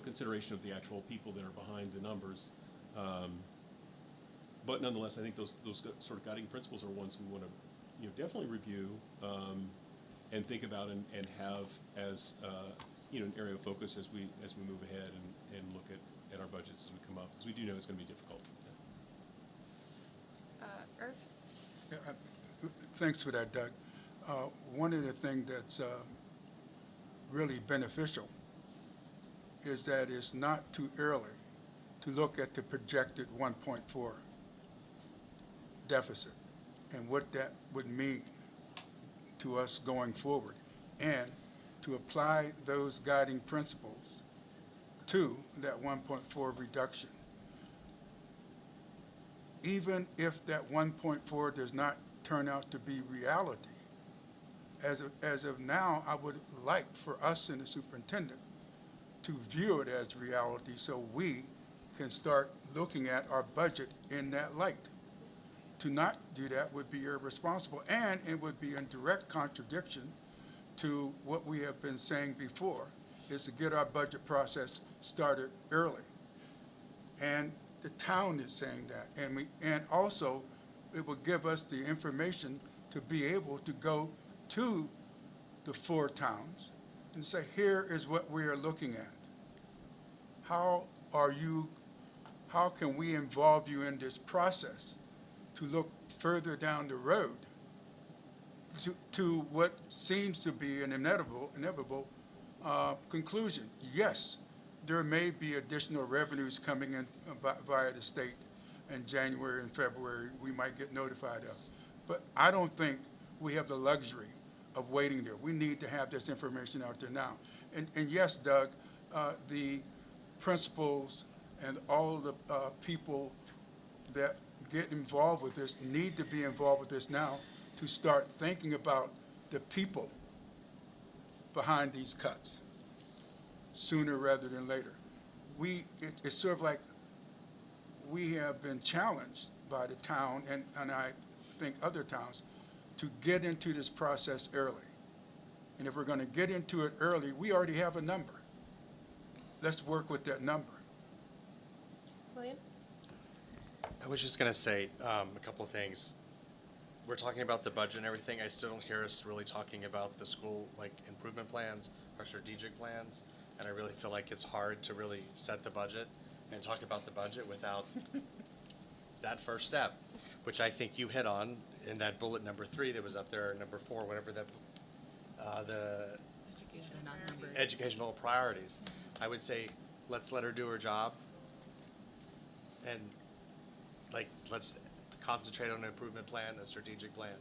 consideration of the actual people that are behind the numbers. But nonetheless, I think those sort of guiding principles are ones we want to definitely review and think about and have as an area of focus as we move ahead and look at our budgets as we come up, because we do know it's going to be difficult. Irv? Yeah, thanks for that, Doug. One of the things that's really beneficial is that it's not too early to look at the projected 1.4 deficit and what that would mean to us going forward, and to apply those guiding principles to that 1.4 reduction. Even if that 1.4 does not turn out to be reality, as of now, I would like for us and the superintendent to view it as reality so we can start looking at our budget in that light. To not do that would be irresponsible, and it would be in direct contradiction to what we have been saying before, is to get our budget process started early. And the town is saying that, and also it will give us the information to be able to go to the 4 towns and say, here is what we are looking at. How can we involve you in this process to look further down the road to what seems to be an inevitable conclusion? Yes, there may be additional revenues coming in via the state in January and February we might get notified of. But I don't think we have the luxury of waiting there. We need to have this information out there now. And yes, Doug, the principals and all of the people that get involved with this need to be involved with this now to start thinking about the people behind these cuts sooner rather than later. It's sort of like we have been challenged by the town and I think other towns to get into this process early. And if we're going to get into it early, we already have a number. Let's work with that number. William? I was just going to say a couple of things. We're talking about the budget and everything. I still don't hear us really talking about the school improvement plans or strategic plans. And I really feel like it's hard to really set the budget and talk about the budget without that first step, which I think you hit on in that bullet number 3 that was up there, or number 4, whatever that, the educational priorities. I would say, let's let her do her job, and let's concentrate on an improvement plan, a strategic plan.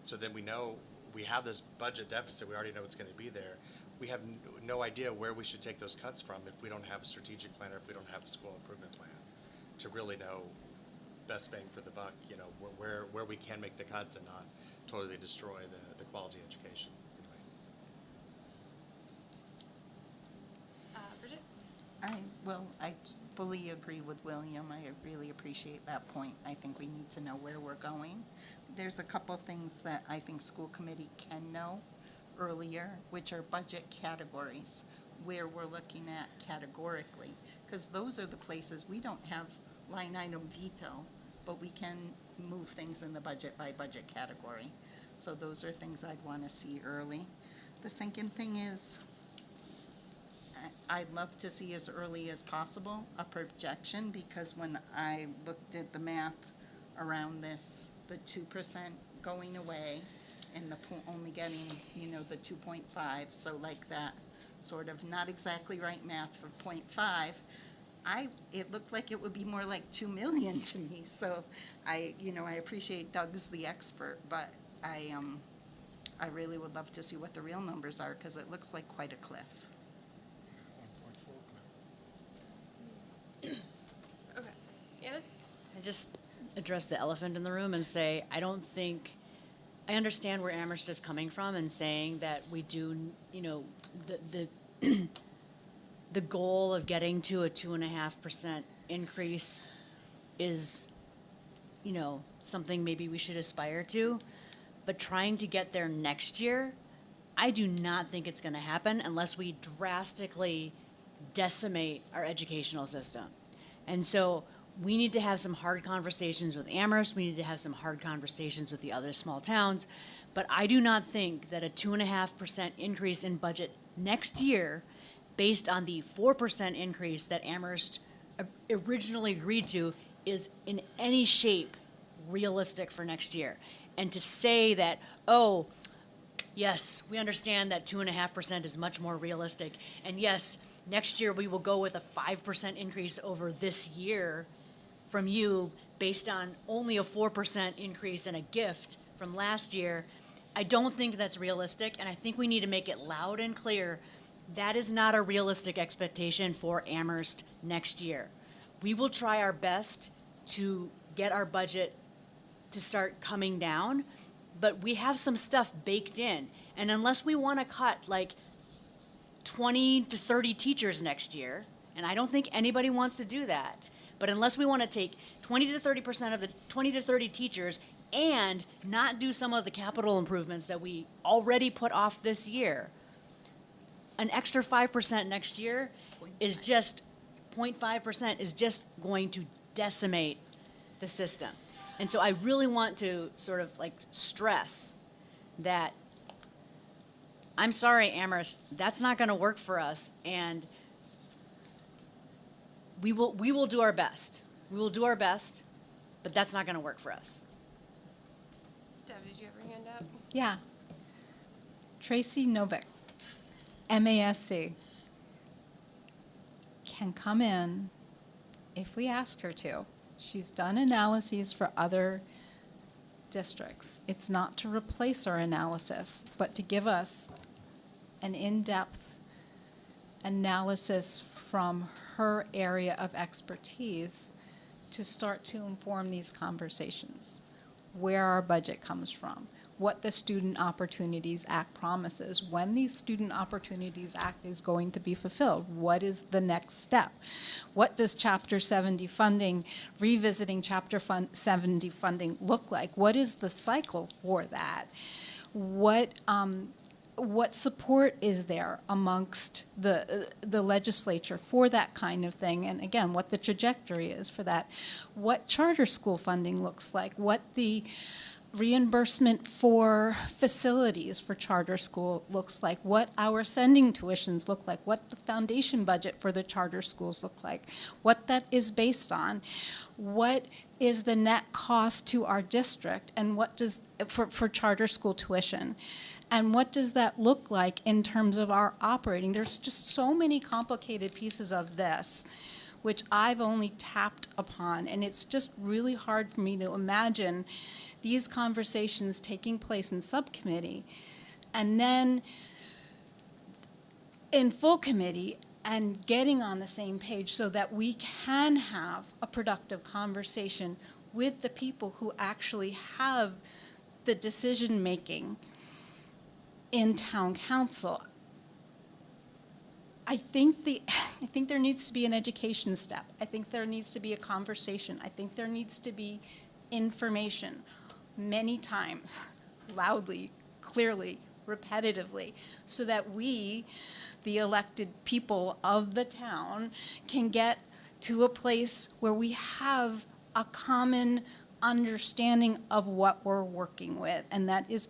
So then we know we have this budget deficit, we already know it's going to be there. We have no idea where we should take those cuts from if we don't have a strategic plan or if we don't have a school improvement plan to really know best bang for the buck, where we can make the cuts and not totally destroy the quality education. Bridget? I fully agree with William. I really appreciate that point. I think we need to know where we're going. There's a couple things that I think school committee can know earlier, which are budget categories, where we're looking at categorically, because those are the places we don't have line item veto, but we can move things in the budget by budget category. So those are things I'd want to see early. The second thing is, I'd love to see as early as possible a projection, because when I looked at the math around this, the 2% going away and the only getting, the 2.5, so like that sort of not exactly right math for 0.5, it looked like it would be more like 2 million to me. So I appreciate Doug's the expert, but I really would love to see what the real numbers are, because it looks like quite a cliff. just address the elephant in the room and say, I understand where Amherst is coming from and saying that we do, the the goal of getting to a 2.5% increase is, something maybe we should aspire to. But trying to get there next year, I do not think it's going to happen unless we drastically decimate our educational system. And so we need to have some hard conversations with Amherst. We need to have some hard conversations with the other small towns. But I do not think that a 2.5% increase in budget next year, based on the 4% increase that Amherst originally agreed to, is in any shape realistic for next year. And to say that, oh, yes, we understand that 2.5% is much more realistic, and yes, next year we will go with a 5% increase over this year from you based on only a 4% increase and a gift from last year, I don't think that's realistic, and I think we need to make it loud and clear that is not a realistic expectation for Amherst next year. We will try our best to get our budget to start coming down, but we have some stuff baked in, and unless we want to cut like 20 to 30 teachers next year, and I don't think anybody wants to do that, but unless we want to take 20 to 30% of the 20 to 30 teachers and not do some of the capital improvements that we already put off this year, an extra 5% next year is just 0.5% is just going to decimate the system. And so I really want to sort of like stress that I'm sorry, Amherst, that's not going to work for us, and we will do our best. We will do our best, but that's not going to work for us. Deb, did you have your hand up? Yeah. Tracy Novick, MASC, can come in if we ask her to. She's done analyses for other districts. It's not to replace our analysis, but to give us an in-depth analysis from her area of expertise to start to inform these conversations. Where our budget comes from, what the Student Opportunities Act promises, when the Student Opportunities Act is going to be fulfilled, what is the next step? What does Chapter 70 funding, revisiting Chapter 70 funding look like? What is the cycle for that? What support is there amongst the legislature for that kind of thing? And again, what the trajectory is for that? What charter school funding looks like? What the reimbursement for facilities for charter school looks like? What our sending tuitions look like? What the foundation budget for the charter schools look like? What that is based on? What is the net cost to our district, and what does for charter school tuition? And what does that look like in terms of our operating? There's just so many complicated pieces of this, which I've only tapped upon, and it's just really hard for me to imagine these conversations taking place in subcommittee and then in full committee and getting on the same page so that we can have a productive conversation with the people who actually have the decision making in town council. I think there needs to be an education step. I think there needs to be a conversation. I think there needs to be information many times, loudly, clearly, repetitively, so that we, the elected people of the town, can get to a place where we have a common understanding of what we're working with, and that is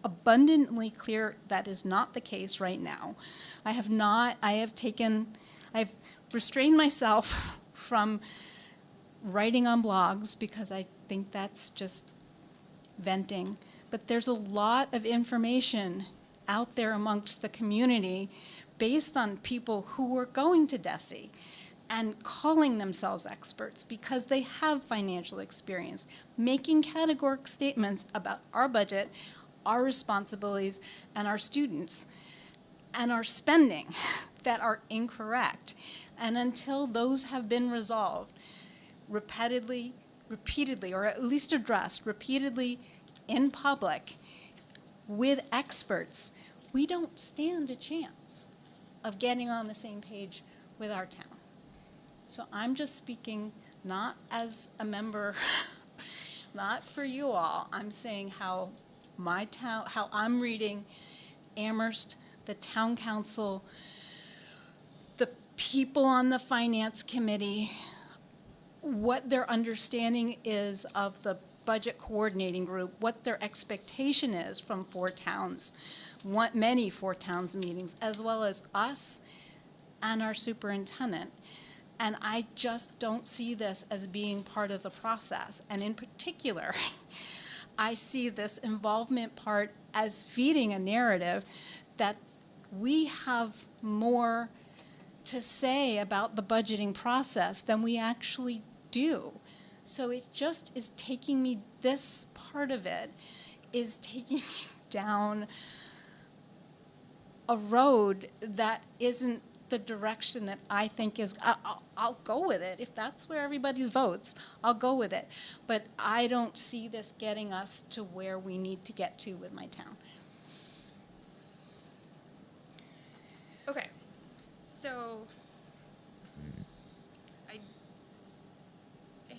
abundantly clear that is not the case right now. I've restrained myself from writing on blogs because I think that's just venting, but there's a lot of information out there amongst the community based on people who are going to DESE and calling themselves experts because they have financial experience, making categorical statements about our budget, our responsibilities, and our students, and our spending that are incorrect. And until those have been resolved repeatedly, repeatedly, or at least addressed repeatedly in public with experts, we don't stand a chance of getting on the same page with our town. So I'm just speaking not as a member, not for you all. I'm saying how my town, how I'm reading Amherst, the town council, the people on the finance committee, what their understanding is of the budget coordinating group, what their expectation is from Four Towns, many Four Towns meetings, as well as us and our superintendent. And I just don't see this as being part of the process. And in particular, I see this involvement part as feeding a narrative that we have more to say about the budgeting process than we actually do. So it just is taking me, this part of it is taking me down a road that isn't the direction that I think is, I'll go with it. If that's where everybody votes, I'll go with it. But I don't see this getting us to where we need to get to with my town. Okay, so I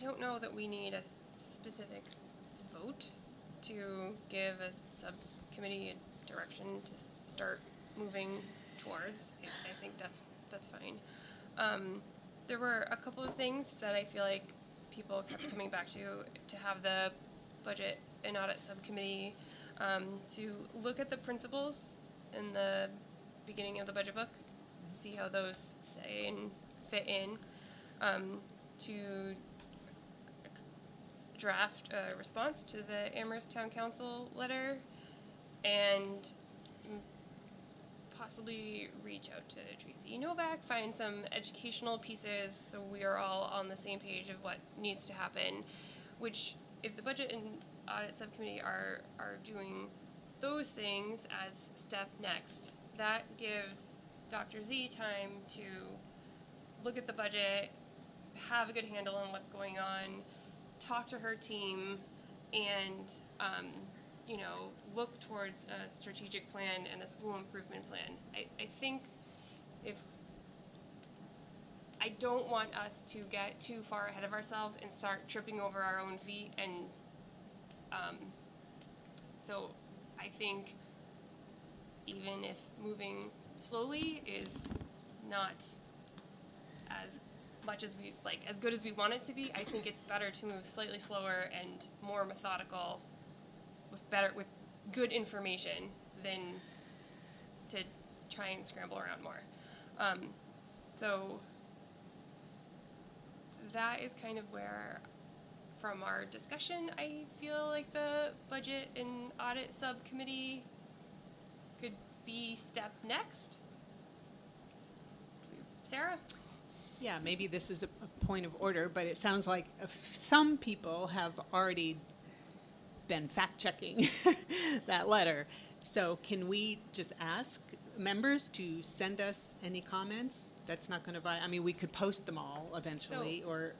don't know that we need a specific vote to give a subcommittee a direction to start moving towards. I think that's fine. There were a couple of things that I feel like people kept coming back to have the budget and audit subcommittee to look at the principles in the beginning of the budget book, see how those say and fit in, to draft a response to the Amherst Town Council letter, and possibly reach out to Tracy Novak, find some educational pieces so we are all on the same page of what needs to happen, which if the budget and audit subcommittee are doing those things as step next, that gives Dr. Z time to look at the budget, have a good handle on what's going on, talk to her team, and look towards a strategic plan and a school improvement plan. I think I don't want us to get too far ahead of ourselves and start tripping over our own feet, and so I think even if moving slowly is not as much as we like, as good as we want it to be, I think it's better to move slightly slower and more methodical with good information than to try and scramble around more. So that is kind of where, from our discussion, I feel like the budget and audit subcommittee could be step next. Sarah? Yeah, maybe this is a point of order, but it sounds like some people have already been fact-checking that letter. So can we just ask members to send us any comments? That's not going to I mean, we could post them all eventually, or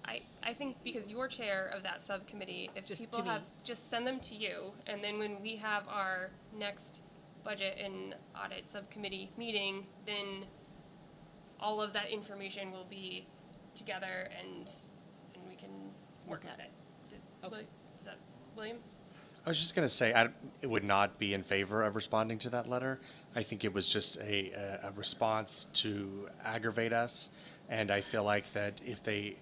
I think because you're chair of that subcommittee, if Just people to me. have, just send them to you, and then when we have our next budget and audit subcommittee meeting, then all of that information will be together, and we can work Look with at it. Okay. Is that William? I was just going to say, it would not be in favor of responding to that letter. I think it was just a response to aggravate us. And I feel like that if a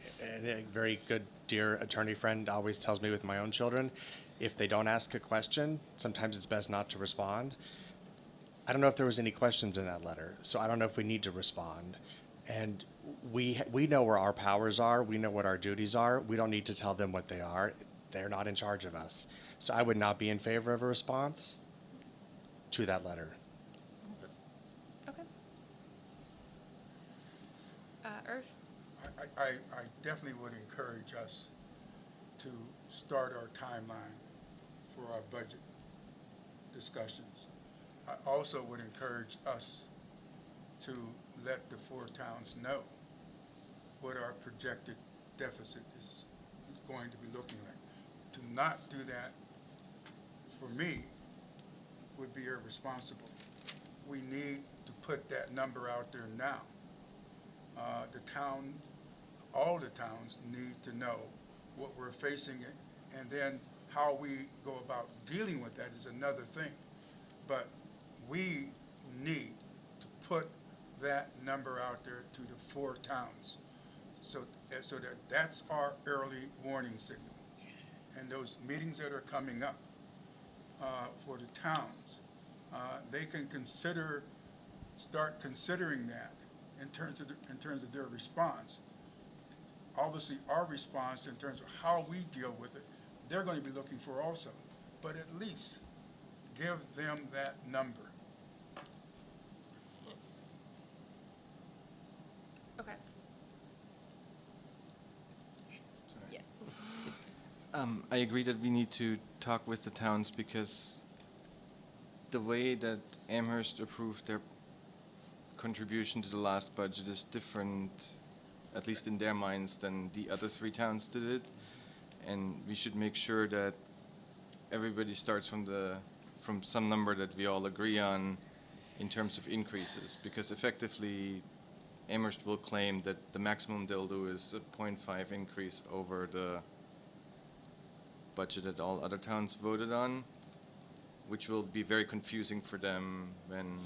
very good, dear attorney friend always tells me with my own children, if they don't ask a question, sometimes it's best not to respond. I don't know if there was any questions in that letter, so I don't know if we need to respond. And we know where our powers are. We know what our duties are. We don't need to tell them what they are. They're not in charge of us. So I would not be in favor of a response to that letter. Okay. Irv? I definitely would encourage us to start our timeline for our budget discussions. I also would encourage us to let the four towns know what our projected deficit is going to be looking like. To not do that, for me, would be irresponsible. We need to put that number out there now. The town, all the towns need to know what we're facing, and then how we go about dealing with that is another thing. But we need to put that number out there to the 4 towns, so that's our early warning signal. And those meetings that are coming up for the towns, they can start considering that in terms of their response. Obviously, our response in terms of how we deal with it, they're going to be looking for also. But at least give them that number. Okay. Yeah. I agree that we need to talk with the towns because the way that Amherst approved their contribution to the last budget is different, at least in their minds, than the other 3 towns did it. And we should make sure that everybody starts from some number that we all agree on in terms of increases, because effectively Amherst will claim that the maximum they'll do is a 0.5 increase over the budget that all other towns voted on, which will be very confusing for them when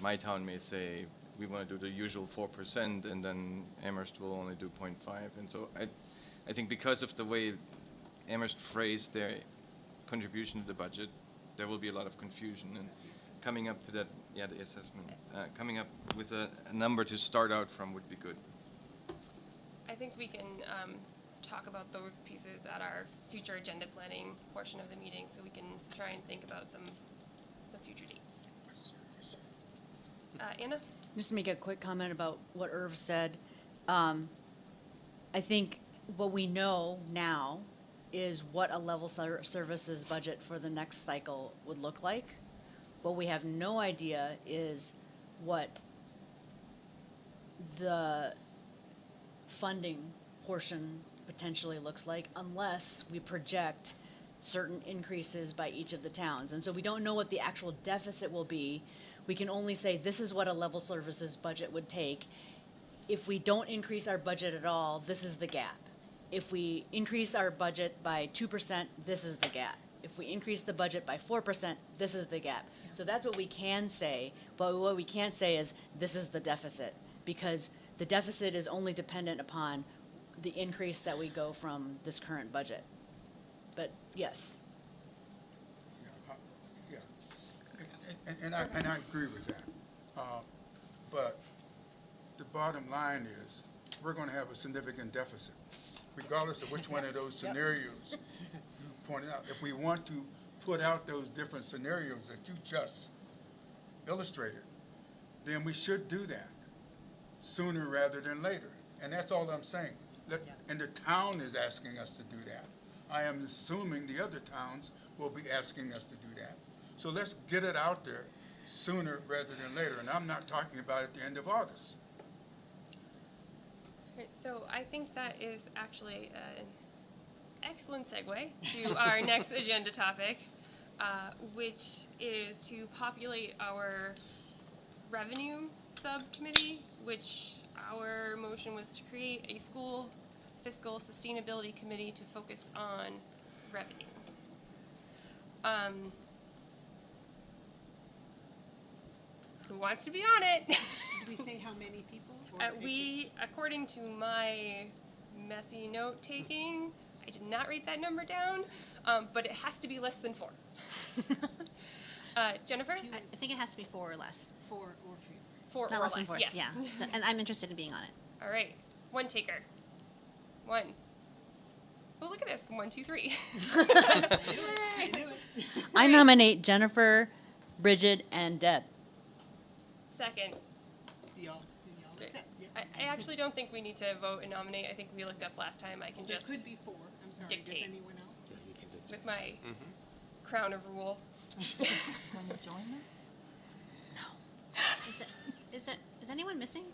my town may say we want to do the usual 4% and then Amherst will only do 0.5. And so I think because of the way Amherst phrased their contribution to the budget, there will be a lot of confusion. And coming up to that, the assessment, coming up with a number to start out from would be good. I think we can talk about those pieces at our future agenda planning portion of the meeting, so we can try and think about some future dates. Anna? Just to make a quick comment about what Irv said, I think what we know now is what a level services budget for the next cycle would look like. What we have no idea is what the funding portion potentially looks like unless we project certain increases by each of the towns. And so we don't know what the actual deficit will be. We can only say this is what a level services budget would take. If we don't increase our budget at all, this is the gap. If we increase our budget by 2%, this is the gap. If we increase the budget by 4%, this is the gap. So that's what we can say, but what we can't say is this is the deficit, because the deficit is only dependent upon the increase that we go from this current budget. But yes. Yeah. And I agree with that. But the bottom line is we're going to have a significant deficit, regardless of which one of those scenarios you pointed out. If we want to put out those different scenarios that you just illustrated, then we should do that sooner rather than later. And that's all I'm saying. And the town is asking us to do that. I am assuming the other towns will be asking us to do that. So let's get it out there sooner rather than later. And I'm not talking about at the end of August. Right, so I think that is actually an excellent segue to our next agenda topic, which is to populate our revenue subcommittee, which our motion was to create a school fiscal sustainability committee to focus on revenue. Who wants to be on it? Did we say how many people? We, according to my messy note taking, I did not write that number down, but it has to be less than 4. Jennifer? I think it has to be 4 or less. 4 or fewer. 4 Not or less than less, 4, yes. yeah. So, and I'm interested in being on it. All right, 1 taker. 1. Oh, look at this. 1, 2, 3. I knew it. I nominate Jennifer, Bridget, and Deb. Second. Y'all accept? Yeah. I actually don't think we need to vote and nominate. I think we looked up last time. I can There just, could be 4. I'm sorry. dictate. Does anyone else? with my crown of rule. Want to join us? Is anyone missing?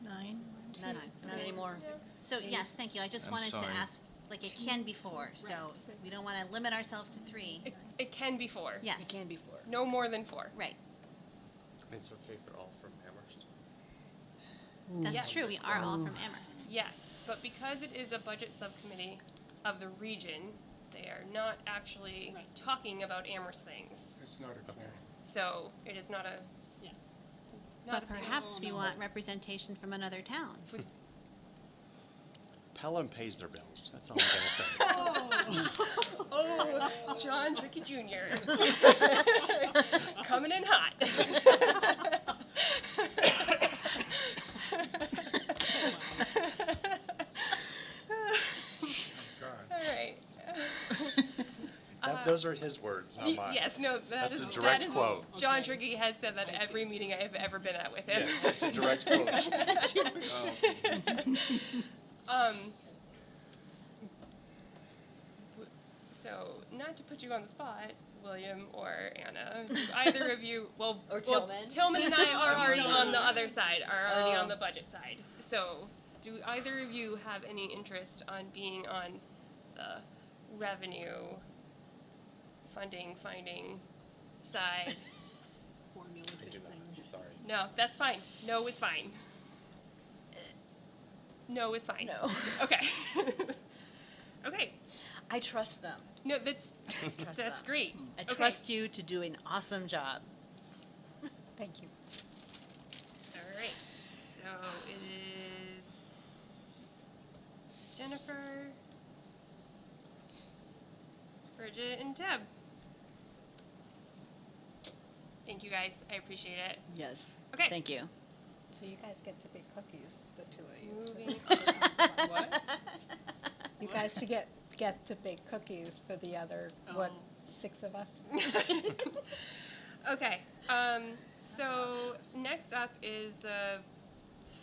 9. Not anymore. So yes, thank you. I just I'm wanted sorry. to ask like it can be 4, so we don't want to limit ourselves to 3. It can be 4. Yes. It can be 4. No more than 4. Right. It's okay if they're all from Amherst. That's Yes. true. We are all from Amherst. Yes, but because it is a budget subcommittee of the region, they are not actually talking about Amherst things. It's not a quorum. So it is not a. Yeah. Not But a thing. perhaps we want representation from another town. Pelham pays their bills. That's all I'm gonna say. Oh, John Tricky Jr. Coming in hot. God. All right. Those are his words, not mine. Yes, no, That's is a direct that is- quote. John Tricky has said that at every meeting I have ever been at with him. Yes, it's a direct quote. So, not to put you on the spot, William or Anna, do either of you, Or well, Tillman. Tillman and I are already Tillman. on the other side, are already on Oh. the budget side. So, do either of you have any interest on being on the revenue funding finding side? Formula I do fixing. not. Sorry. No, that's fine. No is fine. No is fine. No. Okay. Okay. I trust them. No, that's Trust that's them. great. I Okay. trust you to do an awesome job. Thank you. All right. So it is Jennifer, Bridget, and Deb. Thank you guys. I appreciate it. Yes. Okay. Thank you. So you guys get to bake cookies, the two of you. Moving on. What? You guys to get to bake cookies for the other, Oh. 6 of us? Okay. So next up is the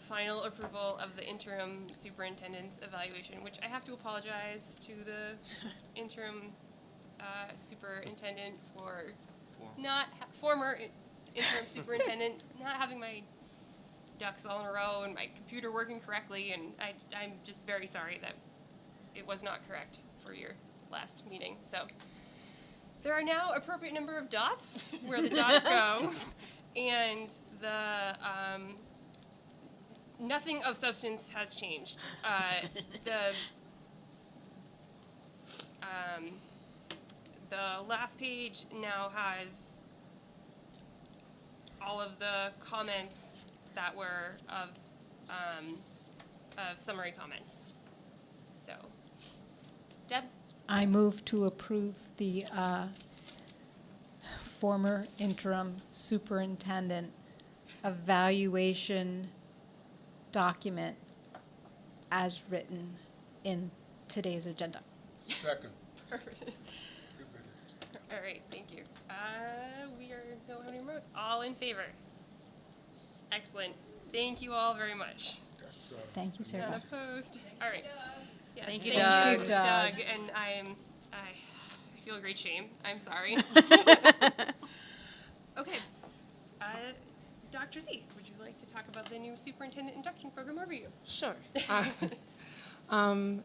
final approval of the interim superintendent's evaluation, which I have to apologize to the interim superintendent for former interim superintendent not having my ducks all in a row and my computer working correctly, and I'm just very sorry that it was not correct for your last meeting. So there are now appropriate number of dots where the dots go, and the nothing of substance has changed. The last page now has all of the comments that were of summary comments. So, Deb? I move to approve the former interim superintendent evaluation document as written in today's agenda. Second. Perfect. Get rid of this. All right, thank you. We are no how many more? All in favor? Excellent. Thank you all very much. That's, Thank you, Sarah. None opposed. All right. Yes, Thank you, Doug. Doug. And I feel a great shame. I'm sorry. Okay. Dr. Z, would you like to talk about the new superintendent induction program overview? Sure.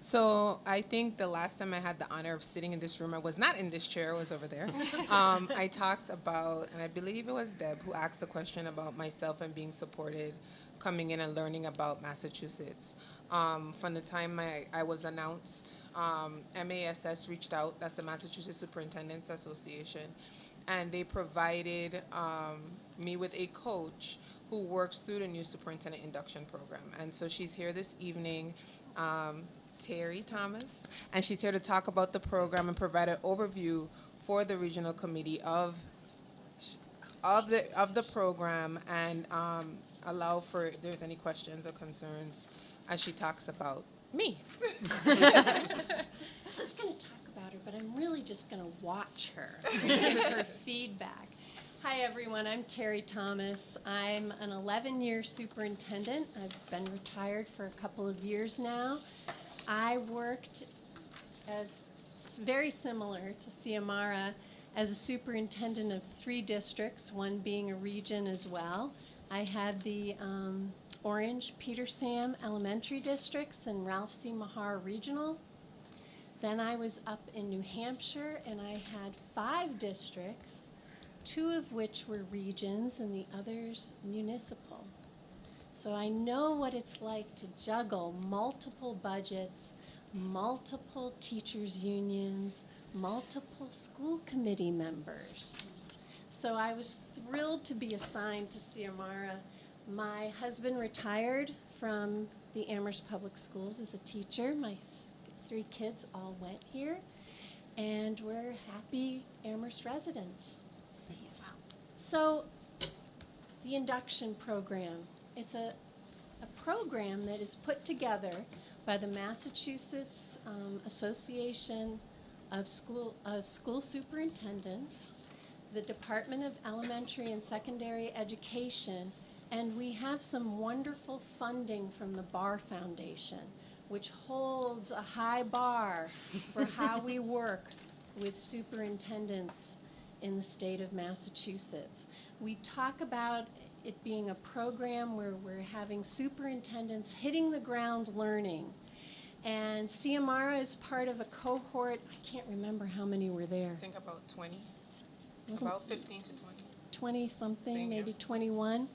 So I think the last time I had the honor of sitting in this room, I was not in this chair, I was over there. I talked about, and I believe it was Deb who asked the question about myself and being supported coming in and learning about Massachusetts. From the time I was announced, MASS reached out, that's the Massachusetts Superintendents Association, and they provided me with a coach who works through the new superintendent induction program. And so she's here this evening, Terry Thomas, and she's here to talk about the program and provide an overview for the regional committee of the program, and allow for if there's any questions or concerns as she talks about me. I'm not going to talk about her, but I'm really just going to watch her and give her feedback. Hi, everyone. I'm Terry Thomas. I'm an 11-year superintendent. I've been retired for a couple of years now. I worked as very similar to Ciamara as a superintendent of 3 districts, one being a region as well. I had the Orange, Peter Sam elementary districts and Ralph C. Mahar Regional. Then I was up in New Hampshire, and I had 5 districts, 2 of which were regions and the others municipal. So I know what it's like to juggle multiple budgets, multiple teachers' unions, multiple school committee members. So I was thrilled to be assigned to Ciamara. My husband retired from the Amherst Public Schools as a teacher. My 3 kids all went here, and we're happy Amherst residents. So the induction program, it's a program that is put together by the Massachusetts Association of School Superintendents, the Department of Elementary and Secondary Education, and we have some wonderful funding from the Barr Foundation, which holds a high bar for how we work with superintendents in the state of Massachusetts. We talk about it being a program where we're having superintendents hitting the ground learning. And Ciamara is part of a cohort, I can't remember how many were there. I think about 20, Little- about 15 to 20. 20-something, Thank you. maybe 21.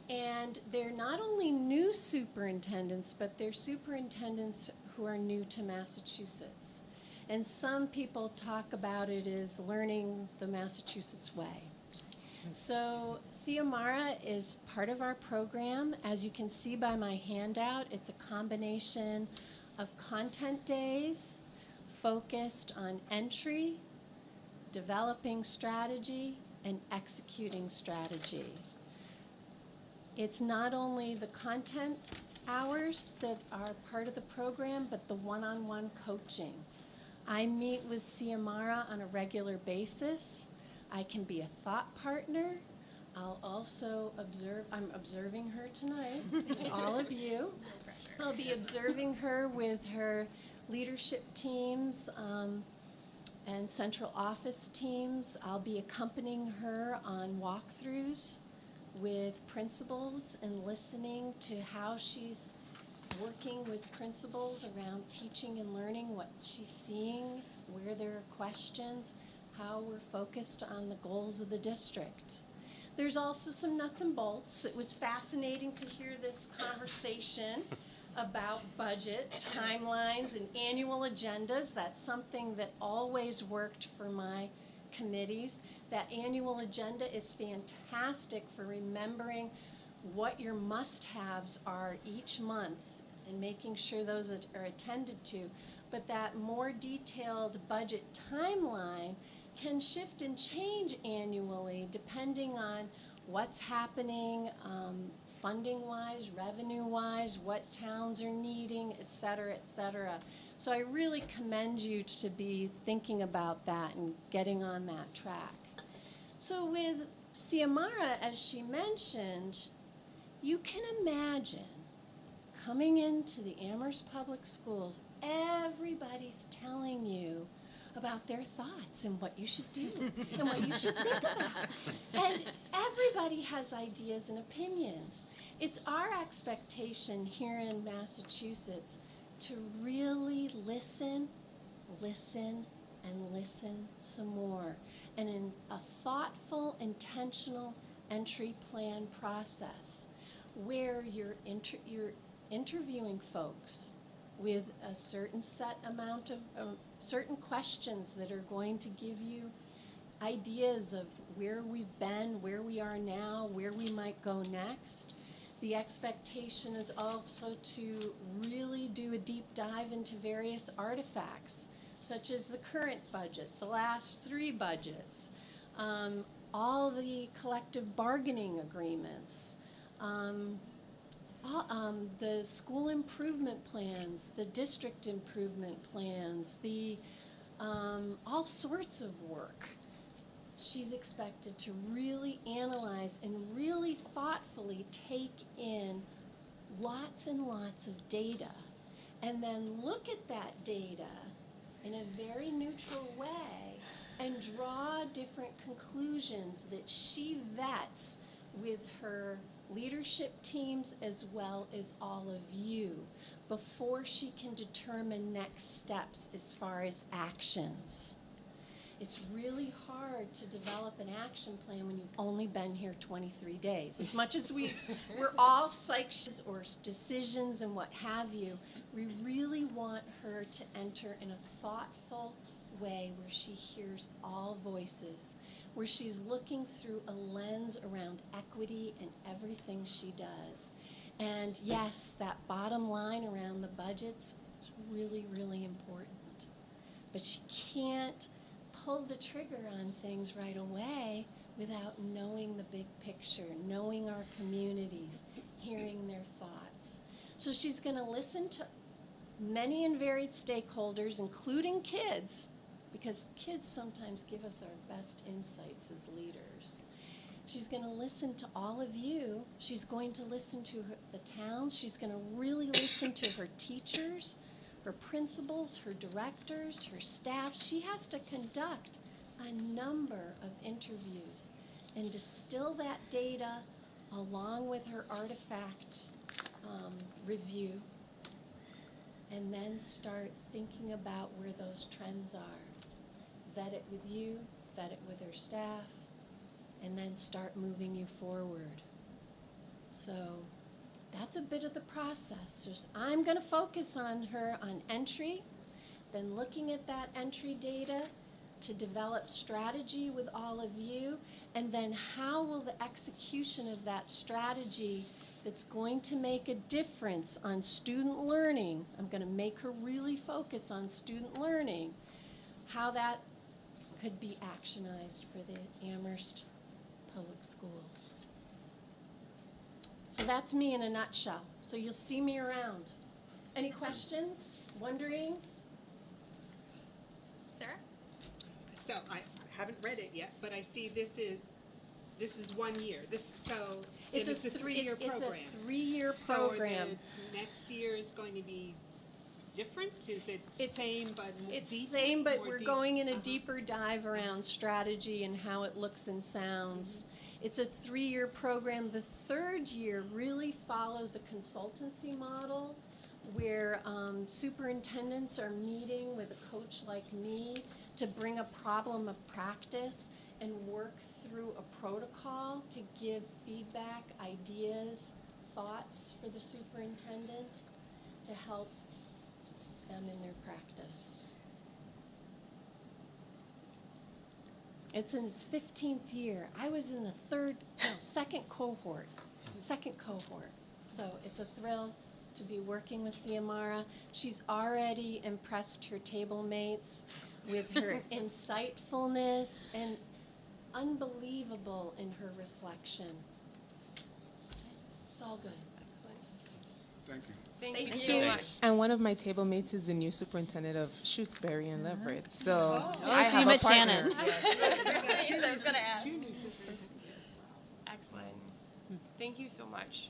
And they're not only new superintendents, but they're superintendents who are new to Massachusetts. And some people talk about it as learning the Massachusetts way. So Ciamara is part of our program. As you can see by my handout, it's a combination of content days focused on entry, developing strategy, and executing strategy. It's not only the content hours that are part of the program, but the one-on-one coaching. I meet with Ciamara on a regular basis. I can be a thought partner. I'll also observe, I'm observing her tonight, all of you. I'll be observing her with her leadership teams and central office teams. I'll be accompanying her on walkthroughs with principals and listening to how she's working with principals around teaching and learning, what she's seeing, where there are questions, how we're focused on the goals of the district. There's also some nuts and bolts. It was fascinating to hear this conversation about budget, timelines, and annual agendas. That's something that always worked for my committees. That annual agenda is fantastic for remembering what your must-haves are each month and making sure those are attended to. But that more detailed budget timeline can shift and change annually depending on what's happening funding-wise, revenue-wise, what towns are needing, et cetera, et cetera. So I really commend you to be thinking about that and getting on that track. So with Ciamara, as she mentioned, you can imagine coming into the Amherst Public Schools, everybody's telling you about their thoughts and what you should do and what you should think about. And everybody has ideas and opinions. It's our expectation here in Massachusetts to really listen, and listen some more. And in a thoughtful, intentional entry plan process where you're interviewing folks with a certain set amount of certain questions that are going to give you ideas of where we've been, where we are now, where we might go next. The expectation is also to really do a deep dive into various artifacts, such as the current budget, the last 3 budgets, all the collective bargaining agreements, the school improvement plans, the district improvement plans, the all sorts of work. She's expected to really analyze and really thoughtfully take in lots and lots of data and then look at that data in a very neutral way and draw different conclusions that she vets with her leadership teams as well as all of you. before she can determine next steps as far as actions. It's really hard to develop an action plan when you've only been here 23 days. As much as we're all psychs or decisions and what have you, we really want her to enter in a thoughtful way where she hears all voices, where she's looking through a lens around equity in everything she does. And yes, that bottom line around the budgets is really, really important. But she can't pull the trigger on things right away without knowing the big picture, knowing our communities, hearing their thoughts. So she's going to listen to many and varied stakeholders, including kids, because kids sometimes give us our best insights as leaders. She's going to listen to all of you. She's going to listen to the towns. She's going to really listen to her teachers, her principals, her directors, her staff. She has to conduct a number of interviews and distill that data along with her artifact review, and then start thinking about where those trends are. Vet it with you, vet it with her staff, and then start moving you forward. So that's a bit of the process. I'm going to focus on her on entry, then looking at that entry data to develop strategy with all of you, and then how will the execution of that strategy that's going to make a difference on student learning, I'm going to make her really focus on student learning, how that could be actionized for the Amherst Public Schools. So that's me in a nutshell. So you'll see me around. Any questions, wonderings? Sarah? So I haven't read it yet, but I see this is 1 year. It's a 3-year program. It's a 3-year program. So the next year is going to be different? Is it same but more It's deep? same, but more we're deep? going in a deeper dive around strategy and how it looks and sounds. It's a 3-year program. The 3rd year really follows a consultancy model where superintendents are meeting with a coach like me to bring a problem of practice and work through a protocol to give feedback, ideas, thoughts for the superintendent to help them in their practice. It's in its 15th year. I was in the second cohort. So it's a thrill to be working with Ciamara. She's already impressed her table mates with her insightfulness and unbelievable in her reflection. It's all good. Thank you. Thank you you. so much. And one of my table mates is the new superintendent of Shutesbury and Leverett. So I so have you a met partner. Shannon. I was gonna ask. Two new superintendents. Excellent. Thank you so much.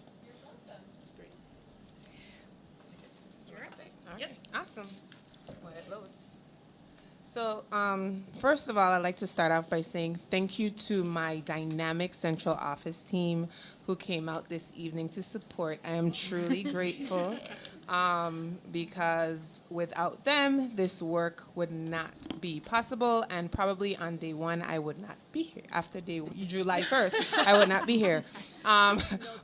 That's great. You're up. Okay, Yep. awesome. Well, it loads. So, first of all, I'd like to start off by saying thank you to my dynamic central office team who came out this evening to support. I am truly grateful because without them, this work would not be possible, and probably on day one, I would not be here. After July 1st, I would not be here.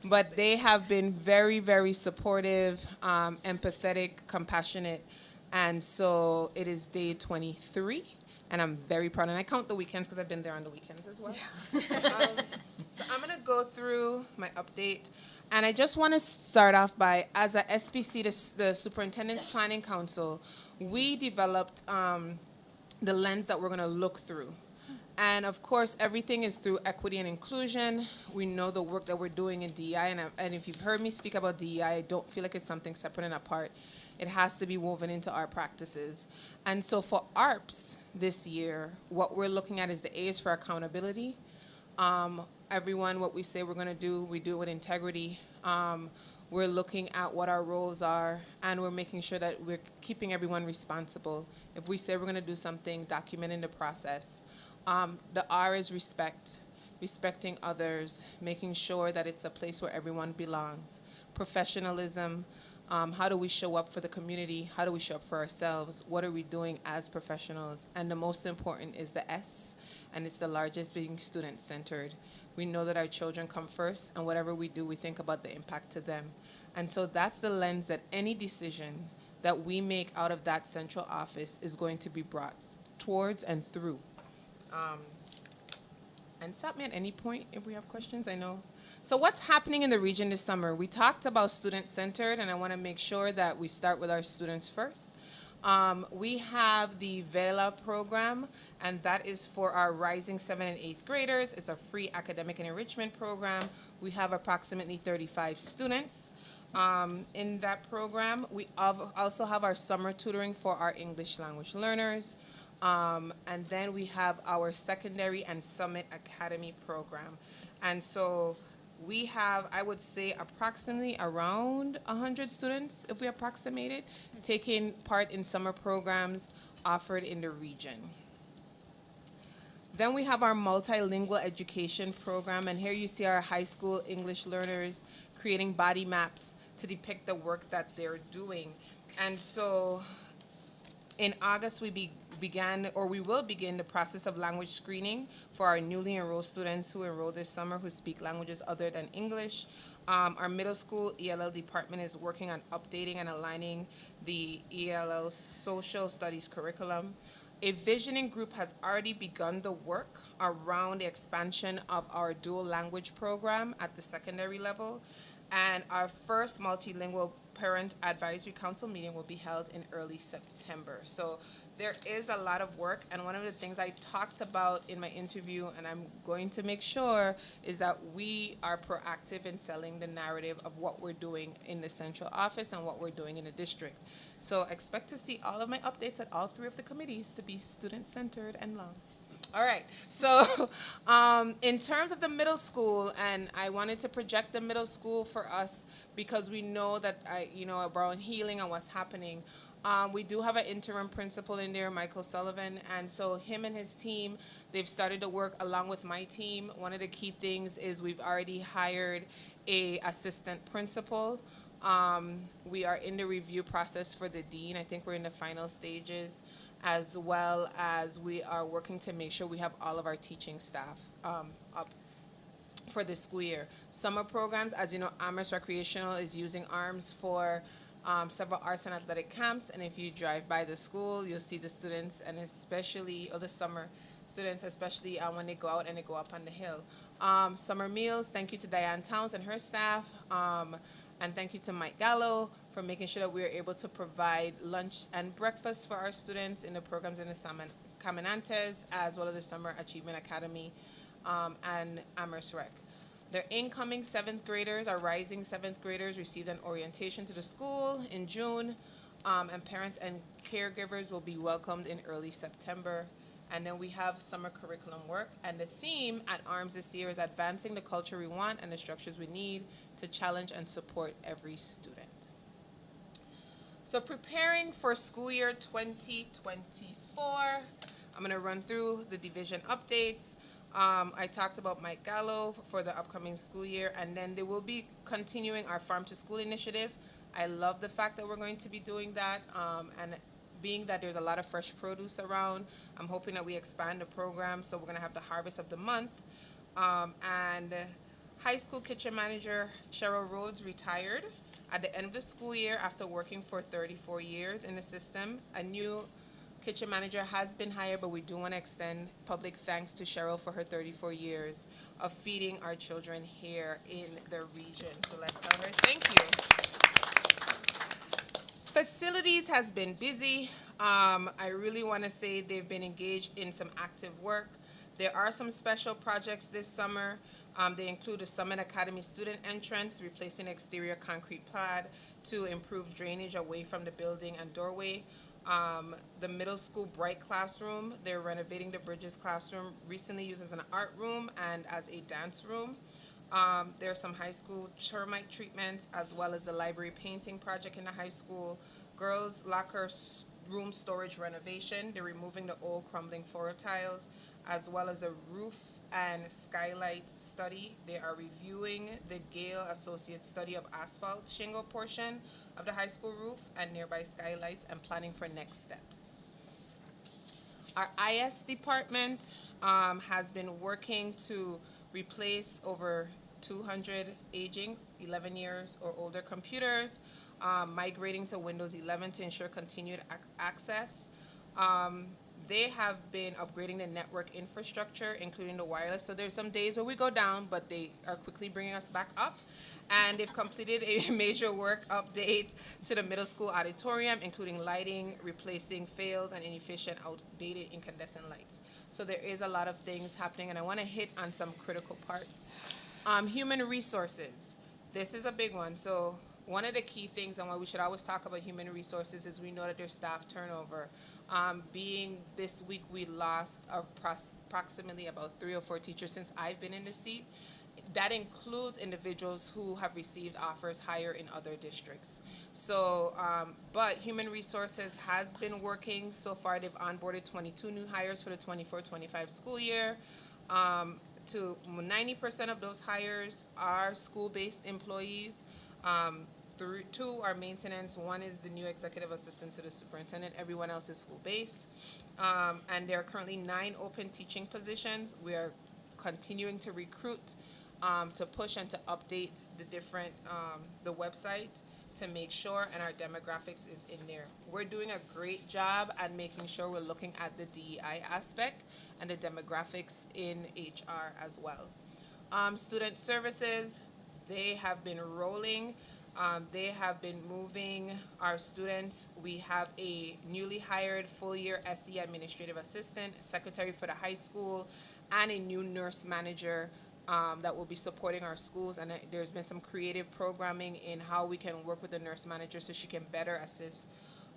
But they have been very, very supportive, empathetic, compassionate. And so it is day 23, and I'm very proud. And I count the weekends because I've been there on the weekends as well. So I'm going to go through my update. And I just want to start off by, as a SPC, the Superintendent's Planning Council, we developed the lens that we're going to look through. And of course, everything is through equity and inclusion. We know the work that we're doing in DEI. And if you've heard me speak about DEI, I don't feel like it's something separate and apart. It has to be woven into our practices. And so for ARPS this year, what we're looking at is the A is for accountability. Everyone, what we say we're going to do, we do it with integrity. We're looking at what our roles are, and we're making sure that we're keeping everyone responsible. If we say we're going to do something, documenting the process. The R is respect, respecting others, making sure that it's a place where everyone belongs. Professionalism, How do we show up for the community? How do we show up for ourselves? What are we doing as professionals? And the most important is the S, and it's the largest, being student-centered. We know that our children come first, and whatever we do, we think about the impact to them. And so that's the lens that any decision that we make out of that central office is going to be brought towards and through. And stop me at any point if we have questions, I know. So what's happening in the region this summer? We talked about student-centered, and I want to make sure that we start with our students first. We have the VELA program, and that is for our rising 7th and 8th graders. It's a free academic and enrichment program. We have approximately 35 students in that program. We also have our summer tutoring for our English language learners. And then we have our secondary and Summit Academy program. And so we have, I would say, approximately around 100 students, if we approximate it, taking part in summer programs offered in the region. Then we have our multilingual education program, and here you see our high school English learners creating body maps to depict the work that they're doing. And so in August, we will begin the process of language screening for our newly enrolled students who enrolled this summer who speak languages other than English. Our middle school ELL department is working on updating and aligning the ELL social studies curriculum. A visioning group has already begun the work around the expansion of our dual language program at the secondary level. And our first multilingual parent advisory council meeting will be held in early September. So there is a lot of work, and one of the things I talked about in my interview, and I'm going to make sure, is that we are proactive in selling the narrative of what we're doing in the central office and what we're doing in the district. So expect to see all of my updates at all 3 of the committees to be student-centered and long. All right, so in terms of the middle school, and I wanted to project the middle school for us because we know that, around healing and what's happening. We do have an interim principal in there, Michael Sullivan, and so him and his team, they've started to work along with my team. One of the key things is we've already hired a assistant principal. We are in the review process for the dean. I think we're in the final stages, as well as we are working to make sure we have all of our teaching staff up for this school year. Summer programs, as you know, Amherst Recreational is using ARMS for several arts and athletic camps, and if you drive by the school, you'll see the students, and especially, or the summer students, especially when they go out and they go up on the hill. Summer meals, thank you to Diane Towns and her staff, and thank you to Mike Gallo for making sure that we are able to provide lunch and breakfast for our students in the programs in the Caminantes, as well as the Summer Achievement Academy and Amherst Rec. Their incoming 7th graders, our rising 7th graders, received an orientation to the school in June, and parents and caregivers will be welcomed in early September. And then we have summer curriculum work, and the theme at ARMS this year is advancing the culture we want and the structures we need to challenge and support every student. So preparing for school year 2024, I'm going to run through the division updates. I talked about Mike Gallo for the upcoming school year, and then they will be continuing our Farm to School initiative. I love the fact that we're going to be doing that, and being that there's a lot of fresh produce around, I'm hoping that we expand the program, so we're going to have the Harvest of the Month. And high school kitchen manager Cheryl Rhodes retired at the end of the school year after working for 34 years in the system. A new kitchen manager has been hired, but we do want to extend public thanks to Cheryl for her 34 years of feeding our children here in the region. So let's tell her thank you. Facilities has been busy. I really want to say they've been engaged in some active work. There are some special projects this summer. They include a Summit Academy student entrance, replacing exterior concrete pad to improve drainage away from the building and doorway. The middle school Bright Classroom, they're renovating the Bridges Classroom, recently used as an art room and as a dance room. There are some high school termite treatments, as well as the library painting project in the high school. Girls' locker room storage renovation, they're removing the old crumbling floor tiles, as well as a roof and Skylight study. They are reviewing the Gale Associates study of asphalt shingle portion of the high school roof and nearby skylights and planning for next steps. Our IS department has been working to replace over 200 aging 11 years or older computers, migrating to Windows 11 to ensure continued access. They have been upgrading the network infrastructure, including the wireless. So there's some days where we go down, but they are quickly bringing us back up. And they've completed a major work update to the middle school auditorium, including lighting, replacing fails and inefficient outdated incandescent lights. So there is a lot of things happening, and I want to hit on some critical parts. Human resources. This is a big one. So one of the key things and why we should always talk about human resources is we know that there's staff turnover. Being this week, we lost approximately about 3 or 4 teachers since I've been in the seat. That includes individuals who have received offers higher in other districts. So, but Human Resources has been working. So far, they've onboarded 22 new hires for the 24-25 school year. To 90% of those hires are school-based employees. 2 are maintenance. 1 is the new executive assistant to the superintendent. Everyone else is school-based. And there are currently 9 open teaching positions. We are continuing to recruit, to push and to update the different, the website to make sure, and our demographics is in there. We're doing a great job at making sure we're looking at the DEI aspect and the demographics in HR as well. Student services, they have been rolling. They have been moving our students. We have a newly hired full-year SE administrative assistant, secretary for the high school, and a new nurse manager that will be supporting our schools. And there's been some creative programming in how we can work with the nurse manager so she can better assist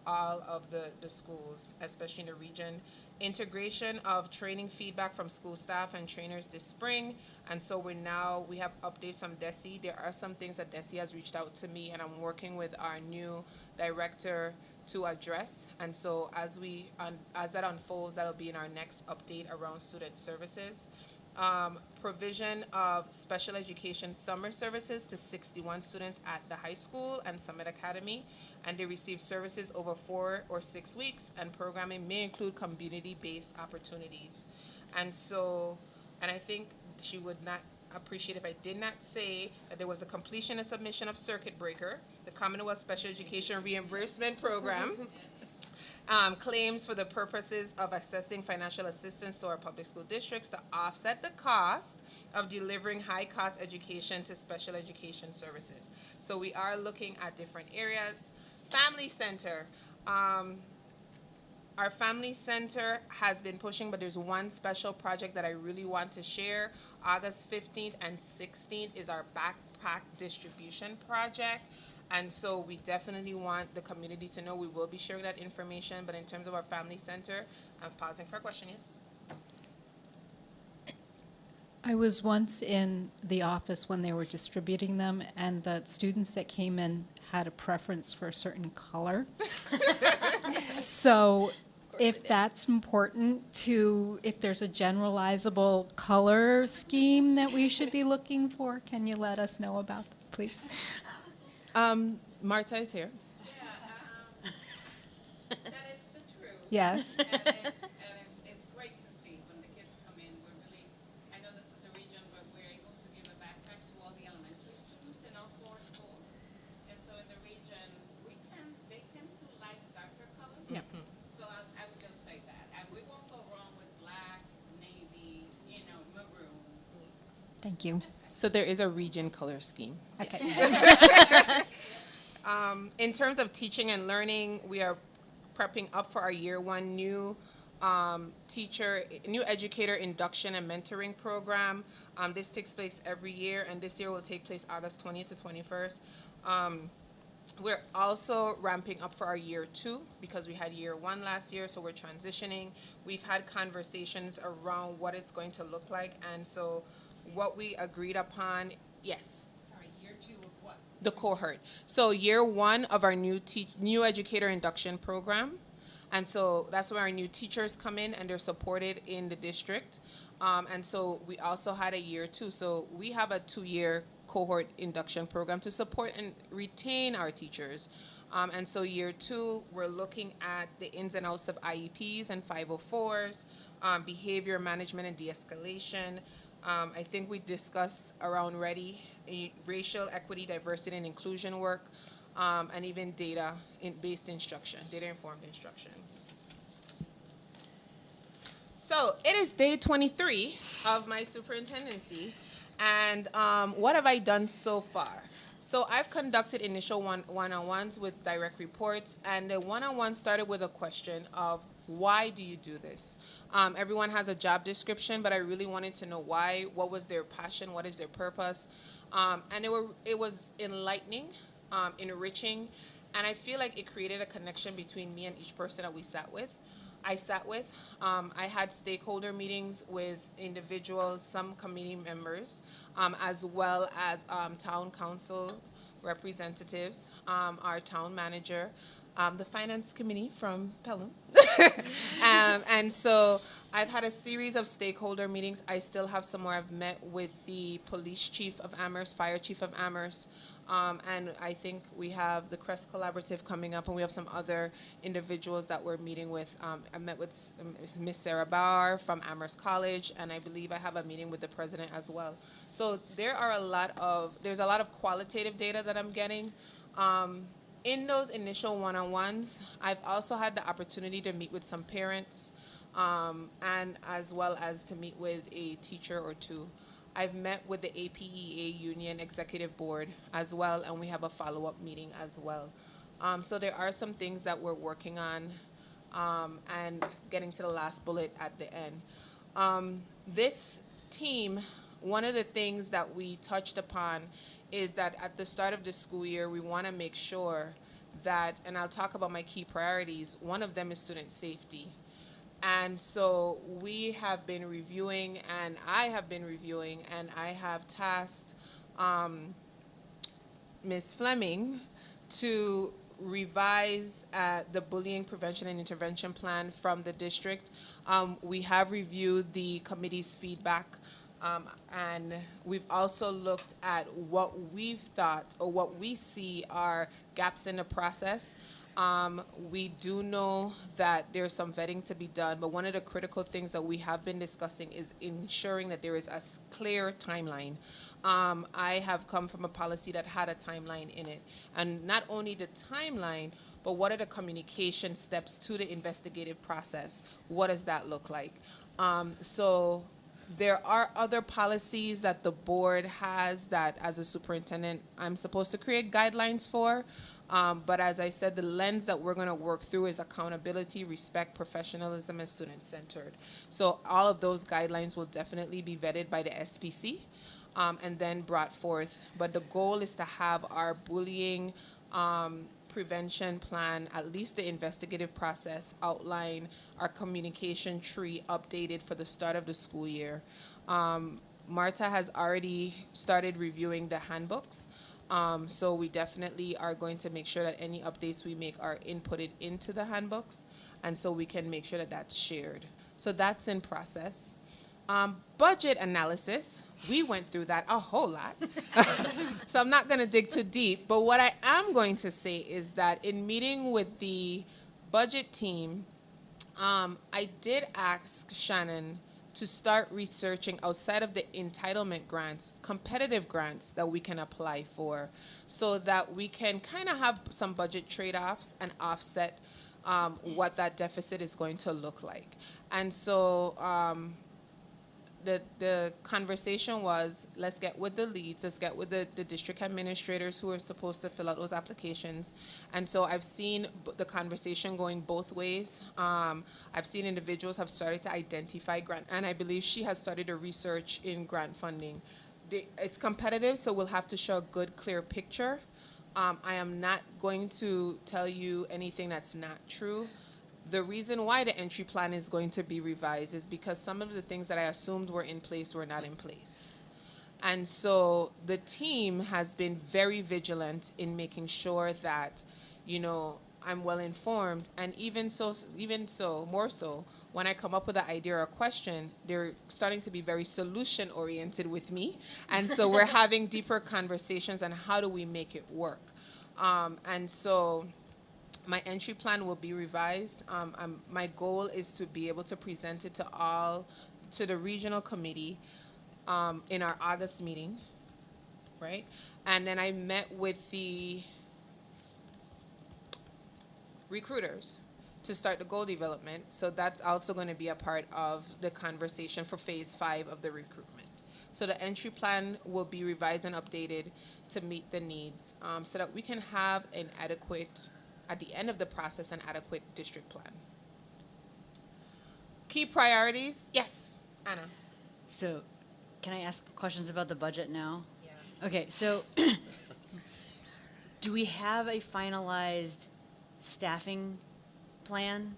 all of the schools, especially in the region. Integration of training feedback from school staff and trainers this spring. And so we have updates from DESE. There are some things that DESE has reached out to me, and I'm working with our new director to address. And so as that unfolds, that'll be in our next update around student services. Provision of special education summer services to 61 students at the high school and Summit Academy, and they receive services over 4 or 6 weeks, and programming may include community-based opportunities. And so, and I think she would not appreciate if I did not say that there was a completion and submission of Circuit Breaker, the Commonwealth Special Education Reimbursement Program. Claims for the purposes of assessing financial assistance to our public school districts to offset the cost of delivering high-cost education to special education services. So we are looking at different areas. Family Center. Our Family Center has been pushing, but there's one special project that I really want to share. August 15th and 16th is our backpack distribution project. And so we definitely want the community to know we will be sharing that information. But in terms of our Family Center, I'm pausing for a question, yes? I was once in the office when they were distributing them, and the students that came in had a preference for a certain color. So if that's important if there's a generalizable color scheme that we should be looking for, can you let us know about that, please? Marta is here. Yeah, that is the truth. Yes. And it's great to see when the kids come in. We're really, I know this is a region, but we're able to give a backpack to all the elementary students in all 4 schools. And so in the region, they tend to like darker colors. Yep. So I would just say that. And we won't go wrong with black, navy, maroon. Thank you. So there is a region color scheme. Okay. In terms of teaching and learning, we are prepping up for our year 1 new new educator induction and mentoring program. This takes place every year, and this year will take place August 20th to 21st. We're also ramping up for our year 2 because we had year 1 last year, so we're transitioning. We've had conversations around what it's going to look like, and so what we agreed upon, yes. Sorry, year 2 of what? The cohort. So year 1 of our new educator induction program, And so that's where our new teachers come in, and they're supported in the district. And so we also had a year 2. So we have a 2-year cohort induction program to support and retain our teachers. And so year 2, we're looking at the ins and outs of IEPs and 504s, behavior management and de-escalation. I think we discussed around racial equity, diversity, and inclusion work, and even data-based instruction, data-informed instruction. So it is day 23 of my superintendency, and what have I done so far? So I've conducted initial one-on-ones with direct reports, and the one-on-one started with a question of, why do you do this? Everyone has a job description, but I really wanted to know why, what was their passion, what is their purpose? And it was enlightening, enriching, and I feel like it created a connection between me and each person that I sat with. I had stakeholder meetings with individuals, some committee members, as well as town council representatives, our town manager, the finance committee from Pelham. And so I've had a series of stakeholder meetings. I still have some more. I've met with the police chief of Amherst, fire chief of Amherst, and I think we have the Crest Collaborative coming up, and we have some other individuals that we're meeting with. I met with Miss Sarah Bauer from Amherst College, and I believe I have a meeting with the president as well. So there's a lot of qualitative data that I'm getting. In those initial one-on-ones, I've also had the opportunity to meet with some parents, and as well as to meet with a teacher or two. I've met with the APEA Union Executive Board as well, and we have a follow-up meeting as well. So there are some things that we're working on, and getting to the last bullet at the end. This team, one of the things that we touched upon is that at the start of the school year, we want to make sure that, and I'll talk about my key priorities, one of them is student safety. And so we have been reviewing, and I have been reviewing, and I have tasked Ms. Fleming to revise the bullying prevention and intervention plan from the district. We have reviewed the committee's feedback, and we've also looked at what we've thought or what we see are gaps in the process. We do know that there's some vetting to be done, but one of the critical things that we have been discussing is ensuring that there is a clear timeline. I have come from a policy that had a timeline in it, and not only the timeline, but what are the communication steps to the investigative process? What does that look like? So there are other policies that the board has that, as a superintendent, I'm supposed to create guidelines for. But as I said, the lens that we're going to work through is accountability, respect, professionalism, and student-centered. So all of those guidelines will definitely be vetted by the SPC, and then brought forth. But the goal is to have our bullying prevention plan, at least the investigative process, outline our communication tree updated for the start of the school year. Marta has already started reviewing the handbooks. So we definitely are going to make sure that any updates we make are inputted into the handbooks, and so we can make sure that that's shared. So that's in process. Budget analysis, we went through that a whole lot. So I'm not going to dig too deep, but what I am going to say is that in meeting with the budget team, I did ask Shannon to start researching outside of the entitlement grants, competitive grants that we can apply for, so that we can kind of have some budget trade-offs and offset what that deficit is going to look like. And so the conversation was, let's get with the leads, let's get with the district administrators who are supposed to fill out those applications. And so I've seen the conversation going both ways. I've seen individuals have started to identify grant, and I believe she has started a research in grant funding. It's competitive, so we'll have to show a good, clear picture. I am not going to tell you anything that's not true. The reason why the entry plan is going to be revised is because some of the things that I assumed were in place were not in place. And so the team has been very vigilant in making sure that, you know, I'm well informed, and even so, more so, when I come up with an idea or a question, they're starting to be very solution oriented with me, and so we're having deeper conversations on how do we make it work, and so my entry plan will be revised. My goal is to be able to present it to the regional committee in our August meeting, right? And then I met with the recruiters to start the goal development. So that's also going to be a part of the conversation for phase 5 of the recruitment. So the entry plan will be revised and updated to meet the needs, so that we can have at the end of the process, an adequate district plan. Key priorities? Yes, Anna. So, can I ask questions about the budget now? Yeah. Okay, so do we have a finalized staffing plan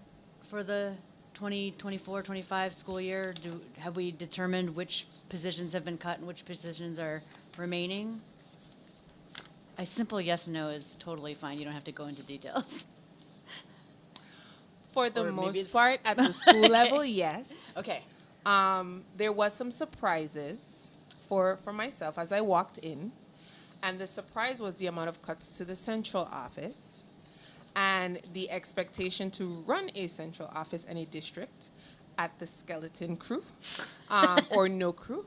for the 2024-25 school year? Have we determined which positions have been cut and which positions are remaining? A simple yes, no is totally fine. You don't have to go into details. For the Or maybe most it's- part, at the school Okay. level, yes. Okay. There was some surprises for myself as I walked in, and the surprise was the amount of cuts to the central office and the expectation to run a central office and a district at the skeleton crew, or no crew.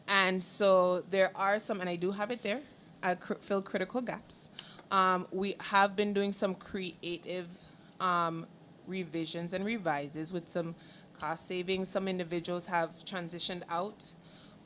And so there are some, and I do have it there, fill critical gaps. We have been doing some creative revisions and revises with some cost savings. Some individuals have transitioned out,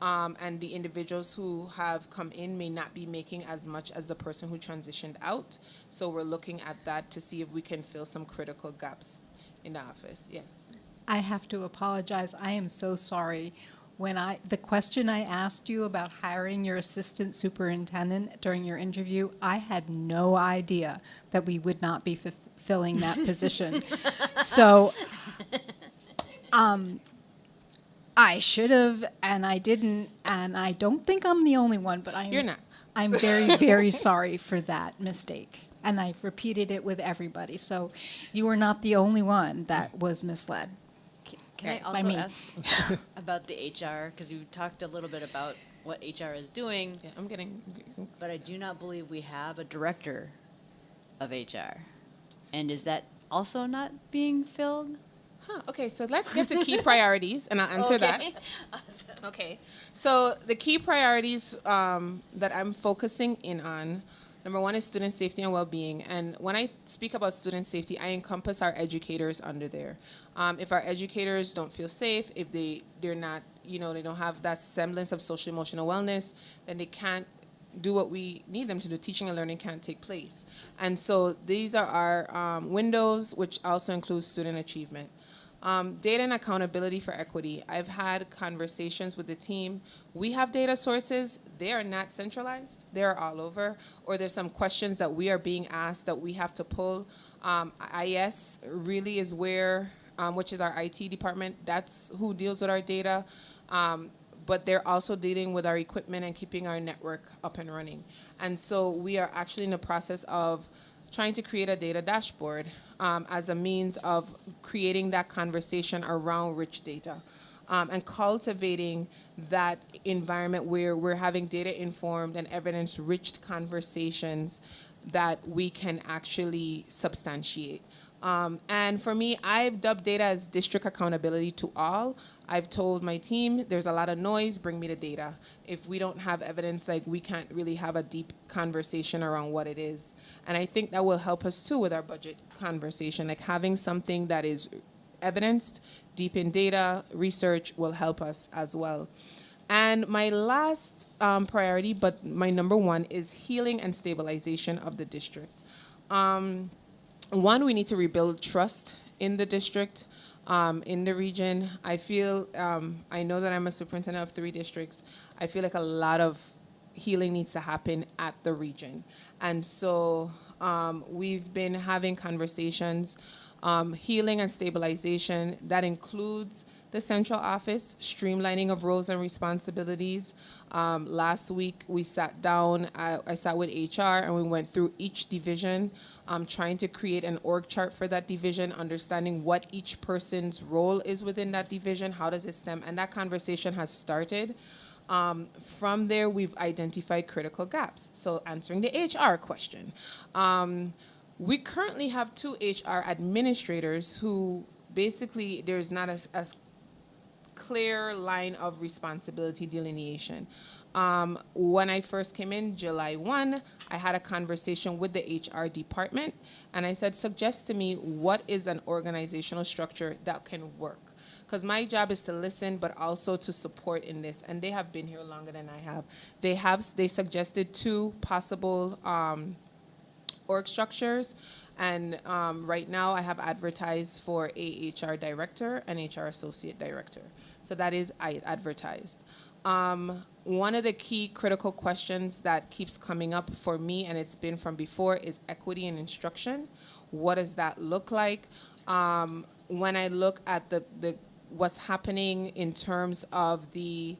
and the individuals who have come in may not be making as much as the person who transitioned out. So we're looking at that to see if we can fill some critical gaps in the office. Yes. I have to apologize. I am so sorry. The question I asked you about hiring your assistant superintendent during your interview, I had no idea that we would not be filling that position. So, I should have, and I didn't, and I don't think I'm the only one, but You're not. I'm very, very sorry for that mistake. And I've repeated it with everybody. So you were not the only one that was misled. Can I Right. also By me. ask about the HR? Because you talked a little bit about what HR is doing, Yeah, I'm getting. but I do not believe we have a director of HR. And is that also not being filled? Huh, okay, so let's get to key priorities, and I'll answer that. Okay. Okay, so the key priorities that I'm focusing in on, number one is student safety and well-being. And when I speak about student safety, I encompass our educators under there. If our educators don't feel safe, if they're not, they don't have that semblance of social emotional wellness, then they can't do what we need them to do. Teaching and learning can't take place. And so these are our windows, which also includes student achievement. Data and accountability for equity. I've had conversations with the team. We have data sources. They are not centralized. They're all over. Or there's some questions that we are being asked that we have to pull. IS really is where, which is our IT department. That's who deals with our data. But they're also dealing with our equipment and keeping our network up and running. And so we are actually in the process of trying to create a data dashboard as a means of creating that conversation around rich data, and cultivating that environment where we're having data-informed and evidence-rich conversations that we can actually substantiate. And for me, I've dubbed data as district accountability to all. I've told my team, there's a lot of noise, bring me the data. If we don't have evidence, we can't really have a deep conversation around what it is. And I think that will help us too with our budget conversation. Having something that is evidenced, deep in data, research will help us as well. And my last priority, but my number one, is healing and stabilization of the district. One, we need to rebuild trust in the district, in the region. I feel, I know that I'm a superintendent of 3 districts. I feel like a lot of healing needs to happen at the region. And so we've been having conversations, healing and stabilization. That includes the central office, streamlining of roles and responsibilities. Last week, we sat down, I sat with HR, and we went through each division, trying to create an org chart for that division, understanding what each person's role is within that division, how does it stem, and that conversation has started. From there, we've identified critical gaps. So answering the HR question. We currently have 2 HR administrators who basically there's not a clear line of responsibility delineation. When I first came in July 1, I had a conversation with the HR department, and I said, suggest to me what is an organizational structure that can work. Because my job is to listen, but also to support in this. And they have been here longer than I have. They suggested 2 possible org structures. And right now I have advertised for a HR director and HR associate director. So that is advertised. One of the key critical questions that keeps coming up for me, and it's been from before, is equity in instruction. What does that look like? When I look at the what's happening in terms of the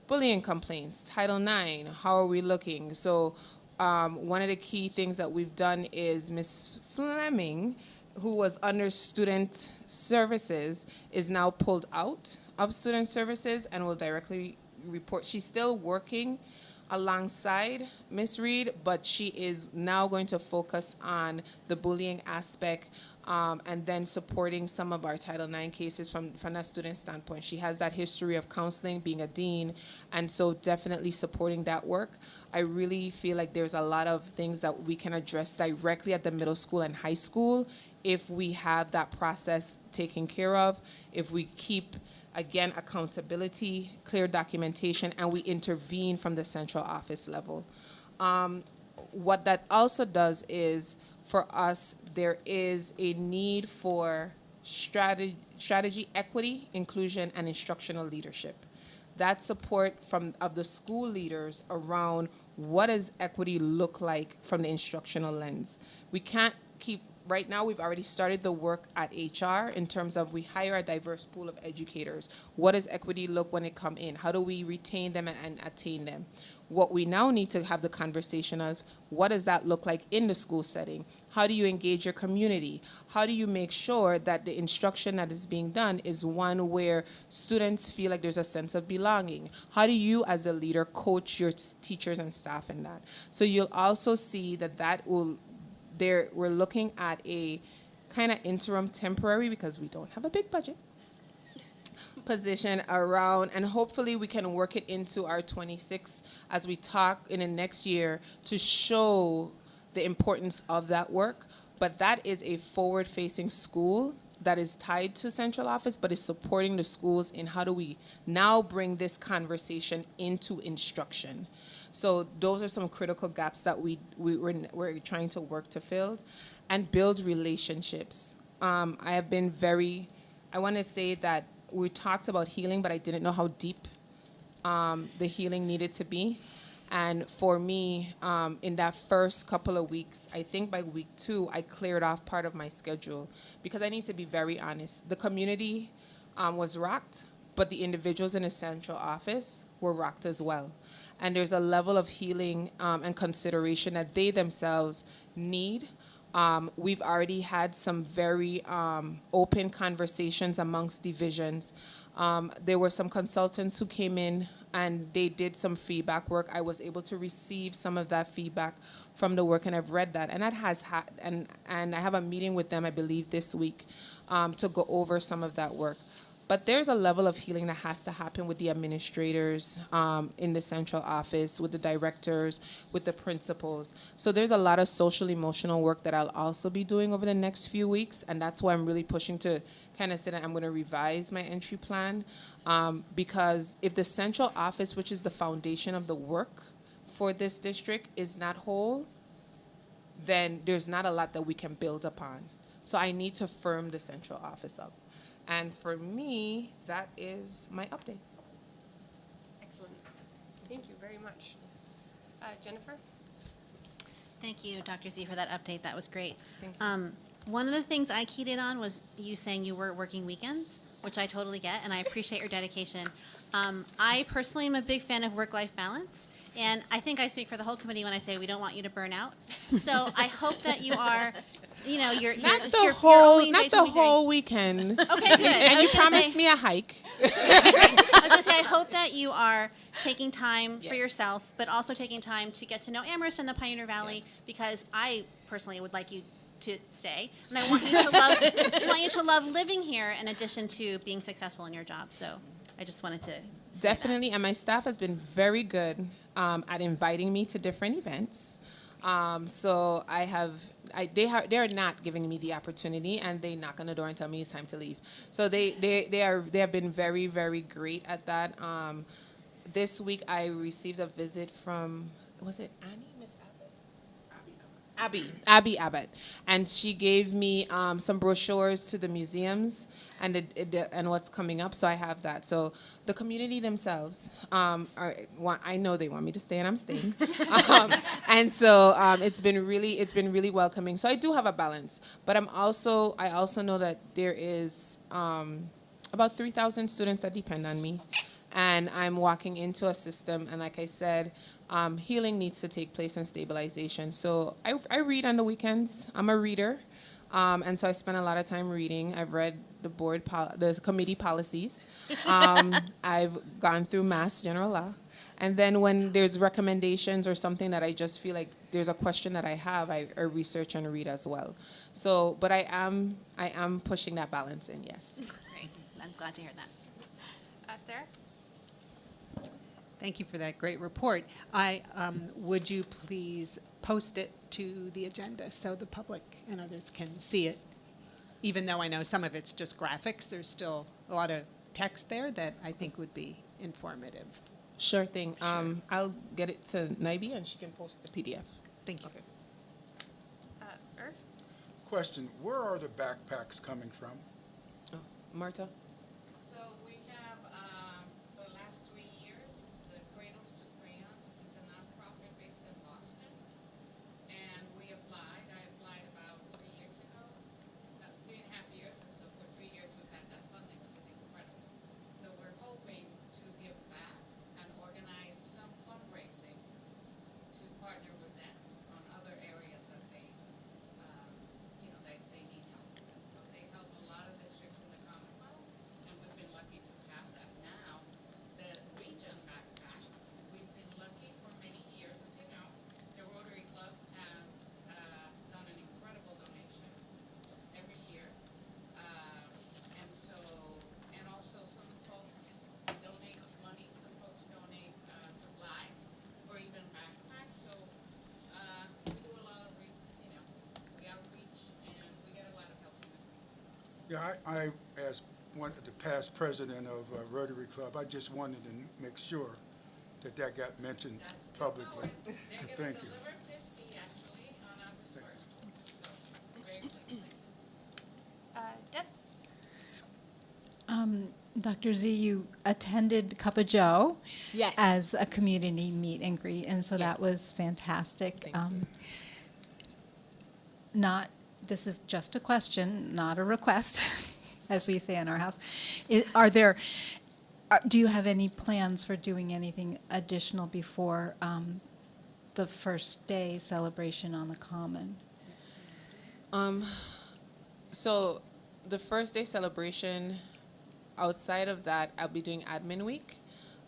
bullying complaints, Title IX, how are we looking? So one of the key things that we've done is Ms. Fleming, who was under student services, is now pulled out of student services and will directly report. She's still working alongside Ms. Reed, but she is now going to focus on the bullying aspect, and then supporting some of our Title IX cases from a student standpoint. She has that history of counseling, being a dean, and so definitely supporting that work. I really feel like there's a lot of things that we can address directly at the middle school and high school if we have that process taken care of, if we keep, again, accountability, clear documentation, and we intervene from the central office level. What that also does is, for us, there is a need for strategy, equity, inclusion, and instructional leadership. That support of the school leaders around what does equity look like from the instructional lens. We can't keep, right now we've already started the work at HR in terms of we hire a diverse pool of educators. What does equity look when it come in? How do we retain them and attain them? What we now need to have the conversation of, what does that look like in the school setting? How do you engage your community? How do you make sure that the instruction that is being done is one where students feel like there's a sense of belonging? How do you, as a leader, coach your teachers and staff in that? So you'll also see that we're looking at a kind of interim temporary, because we don't have a big budget, position around, and hopefully we can work it into our 26 as we talk in the next year to show the importance of that work. But that is a forward-facing school that is tied to central office, but is supporting the schools in how do we now bring this conversation into instruction. So those are some critical gaps that we're trying to work to fill and build relationships. I have been I want to say that we talked about healing, but I didn't know how deep the healing needed to be. And for me, in that first couple of weeks, I think by week 2, I cleared off part of my schedule, because I need to be very honest. The community was rocked, but the individuals in the central office were rocked as well. And there's a level of healing and consideration that they themselves need. We've already had some very open conversations amongst divisions. There were some consultants who came in and they did some feedback work. I was able to receive some of that feedback from the work, and I've read that. And that has and I have a meeting with them, I believe, this week to go over some of that work. But there's a level of healing that has to happen with the administrators in the central office, with the directors, with the principals. So there's a lot of social emotional work that I'll also be doing over the next few weeks, and that's why I'm really pushing to kind of say that I'm going to revise my entry plan, because if the central office, which is the foundation of the work for this district, is not whole, then there's not a lot that we can build upon. So I need to firm the central office up. And for me, that is my update. Excellent. Thank you very much. Jennifer? Thank you, Dr. Z, for that update. That was great. Thank you. One of the things I keyed in on was you saying you were working weekends, which I totally get, and I appreciate your dedication. I personally am a big fan of work-life balance, and I think I speak for the whole committee when I say we don't want you to burn out. So I hope that you are, you know, you're Not it's the your whole, only not the engagement weekend. whole weekend. Okay, good. I And you was gonna promised say- me a hike. I was going to say, I hope that you are taking time for Yes. yourself, but also taking time to get to know Amherst and the Pioneer Valley, because I personally would like you to stay, and I want you to love, want you to love living here in addition to being successful in your job. So I just wanted to say that. Definitely, and my staff has been very good at inviting me to different events. So they are not giving me the opportunity, and they knock on the door and tell me it's time to leave. So they have been very, very great at that. This week I received a visit from, was it Annie, Miss Abbott? Abby Abbott, and she gave me some brochures to the museums and what's coming up. So I have that. So the community themselves I know they want me to stay, and I'm staying. And so it's been really welcoming. So I do have a balance, but I also know that there is about 3,000 students that depend on me, and I'm walking into a system, and like I said, healing needs to take place and stabilization. So I read on the weekends. I'm a reader. And so I spend a lot of time reading. I've read the committee policies. I've gone through Mass General Law. And then when there's recommendations or something that I just feel like there's a question that I have, I research and read as well. So, but I am pushing that balance in, yes. Great. I'm glad to hear that. Sarah? Thank you for that great report. Would you please post it to the agenda so the public and others can see it? Even though I know some of it's just graphics, there's still a lot of text there that I think would be informative. Sure thing. I'll get it to Naibi, and she can post the PDF. Thank you. Okay. Irv? Question, where are the backpacks coming from? Oh, Marta? So we have, for the last 3 years, the Cradles to Crayons, which is a nonprofit based in Boston. And I applied about 3 years ago, 3.5 years, and so for 3 years we've had that funding, which is incredible. So we're hoping to give back and organize some fundraising to partner with them on other areas that they need help with. But they help a lot of districts in the Commonwealth, and we've been lucky to have that. Now, the region backpacks, we've been lucky for many years. As you know, the Rotary Club has done an incredible donation every year. And also some folks donate money, some folks donate supplies, or even backpacks. So we do a lot of, we outreach, and we get a lot of help from them. Yeah, I as the past president of Rotary Club, I just wanted to make sure that got mentioned That's still publicly. going. They're Thank gonna you. deliver 50 actually on August 1st. So we're very pleased. Deb? Dr. Z, you attended Cup of Joe Yes. as a community meet and greet, and so that Yes. was fantastic. Thank you. This is just a question, not a request, as we say in our house. Do you have any plans for doing anything additional before the first day celebration on the Common? So the first day celebration, outside of that, I'll be doing admin week.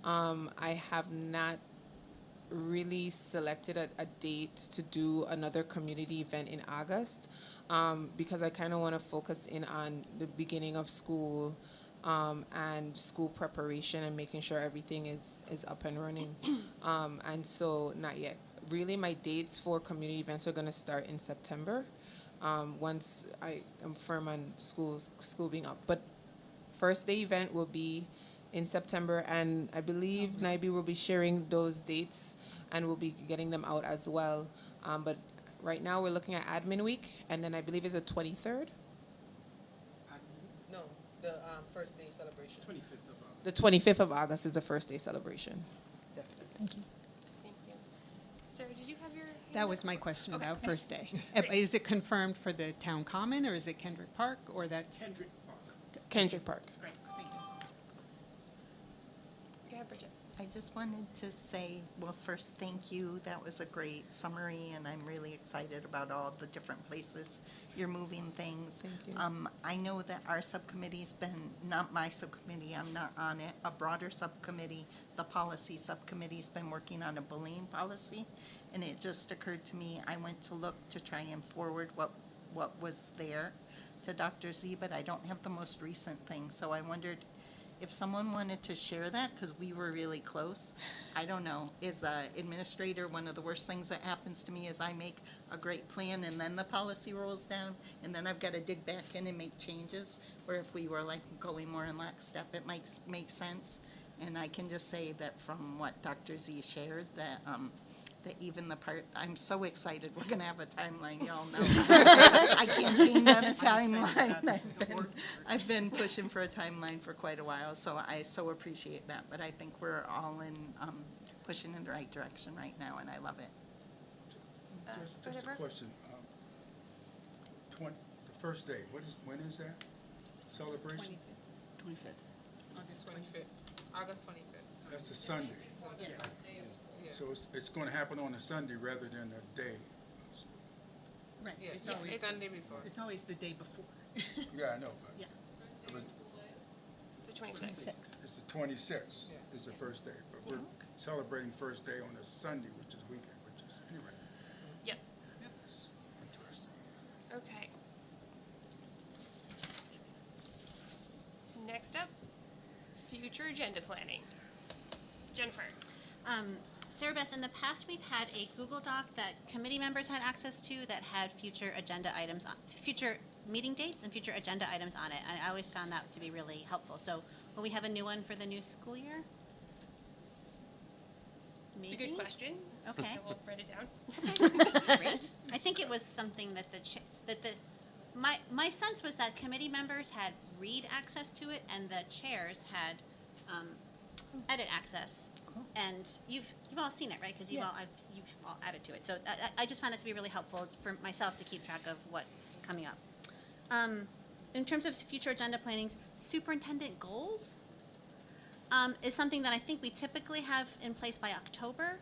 I have not really selected a date to do another community event in August because I kind of want to focus in on the beginning of school and school preparation and making sure everything is up and running. And so not yet. Really, my dates for community events are going to start in September once I am firm on school being up. But first day event will be in September, and I believe Naibi will be sharing those dates and we'll be getting them out as well. But right now we're looking at admin week, and then I believe it's the 23rd. No, the first day celebration. 25th of August. The 25th of August is the first day celebration. Definitely. Thank you. Thank you. Sarah, did you have your hand That up? was my question Okay. about first day. Is it confirmed for the town common, or is it Kendrick Park, or that's? Kendrick Park. Kendrick Park. Great, Bridget. I just wanted to say, well, first, thank you. That was a great summary, and I'm really excited about all the different places you're moving things. Thank you. I know that our subcommittee's been, not my subcommittee, I'm not on it, a broader subcommittee, the policy subcommittee's been working on a bullying policy, and it just occurred to me, I went to look to try and forward what was there to Dr. Z, but I don't have the most recent thing, so I wondered if someone wanted to share that, because we were really close. I don't know, as a administrator, one of the worst things that happens to me is I make a great plan and then the policy rolls down, and then I've got to dig back in and make changes, where if we were like going more in lockstep, it might make sense. And I can just say that from what Dr. Z shared, that even the part, I'm so excited, we're gonna have a timeline, y'all know. I campaigned on a timeline. I've been pushing for a timeline for quite a while, so I so appreciate that. But I think we're all in, pushing in the right direction right now, and I love it. Just a question. The first day, when is that celebration? August 25th. August 25th. That's a Sunday. Yes. So it's going to happen on a Sunday rather than a day. Right. Yeah, It's yeah, always, it's Sunday before. it's always the day before. Yeah, I know, but Yeah. it was, The 26th. it's the 26th Yes. is the first day, but we're celebrating first day on a Sunday, which is weekend, which is, anyway, Yep. it's interesting. Okay. Next up, future agenda planning. Jennifer. Sarah Bess, in the past, we've had a Google Doc that committee members had access to that had future agenda items, future meeting dates and future agenda items on it. And I always found that to be really helpful. So will we have a new one for the new school year? It's a good question. Okay. I will write it down. Great. I think it was something that my sense was that committee members had read access to it and the chairs had edit access. Cool. And you've all seen it, right? Because you've all added to it. So I just found that to be really helpful for myself to keep track of what's coming up. In terms of future agenda plannings, superintendent goals is something that I think we typically have in place by October.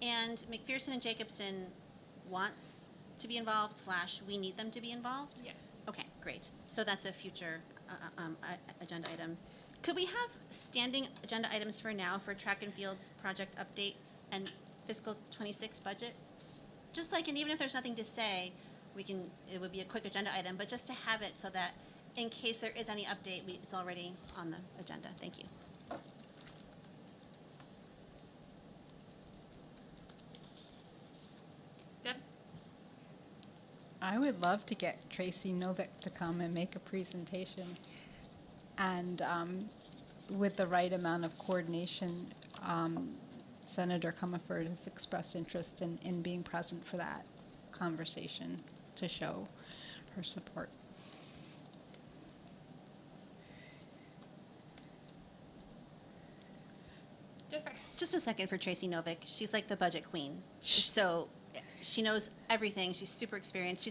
And McPherson and Jacobson wants to be involved / we need them to be involved. Yes. Okay, great. So that's a future agenda item. Could we have standing agenda items for now for track and fields project update and fiscal 26 budget? Just like, and even if there's nothing to say, it would be a quick agenda item, but just to have it so that in case there is any update, it's already on the agenda. Thank you. Deb? I would love to get Tracy Novick to come and make a presentation. And with the right amount of coordination, Senator Comerford has expressed interest in being present for that conversation to show her support. Jennifer. Just a second for Tracy Novick. She's like the budget queen. So she knows everything. She's super experienced.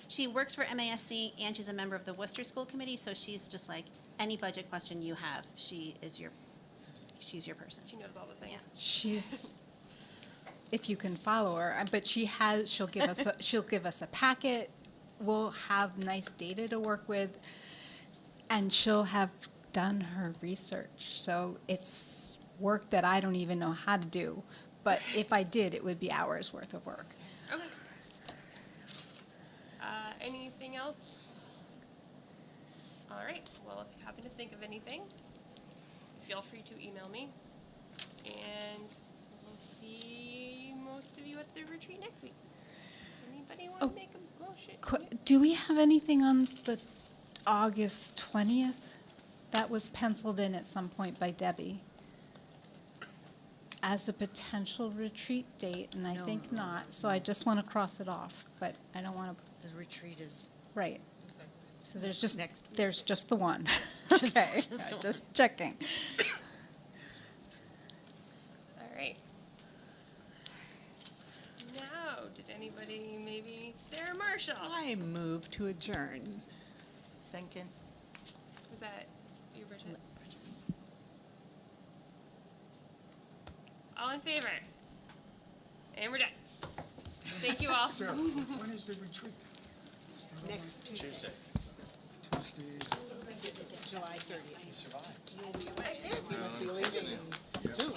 She works for MASC and she's a member of the Worcester School Committee. So she's just like any budget question you have, she's your person. She knows all the things. Yeah. She's, if you can follow her, but she'll give us a packet. We'll have nice data to work with, and she'll have done her research. So it's work that I don't even know how to do, but if I did, it would be hours worth of work. Okay. Anything else? All right. Well, if you happen to think of anything, feel free to email me, and we'll see most of you at the retreat next week. Anybody want to make a motion? Do we have anything on the August 20th? That was penciled in at some point by Debbie as a potential retreat date, and I think not. So I just want to cross it off, but I don't want to. The retreat is. Right. So there's just Next week. there's just the one. Okay, just checking. All right. Now, did anybody, maybe Sarah Marshall? I move to adjourn. Second. Was that you, Bridget? in favor? And we're done. Thank you all. Sarah, when is the retreat? Next Tuesday, Tuesday. July 30th. You survived. You must be leaving soon.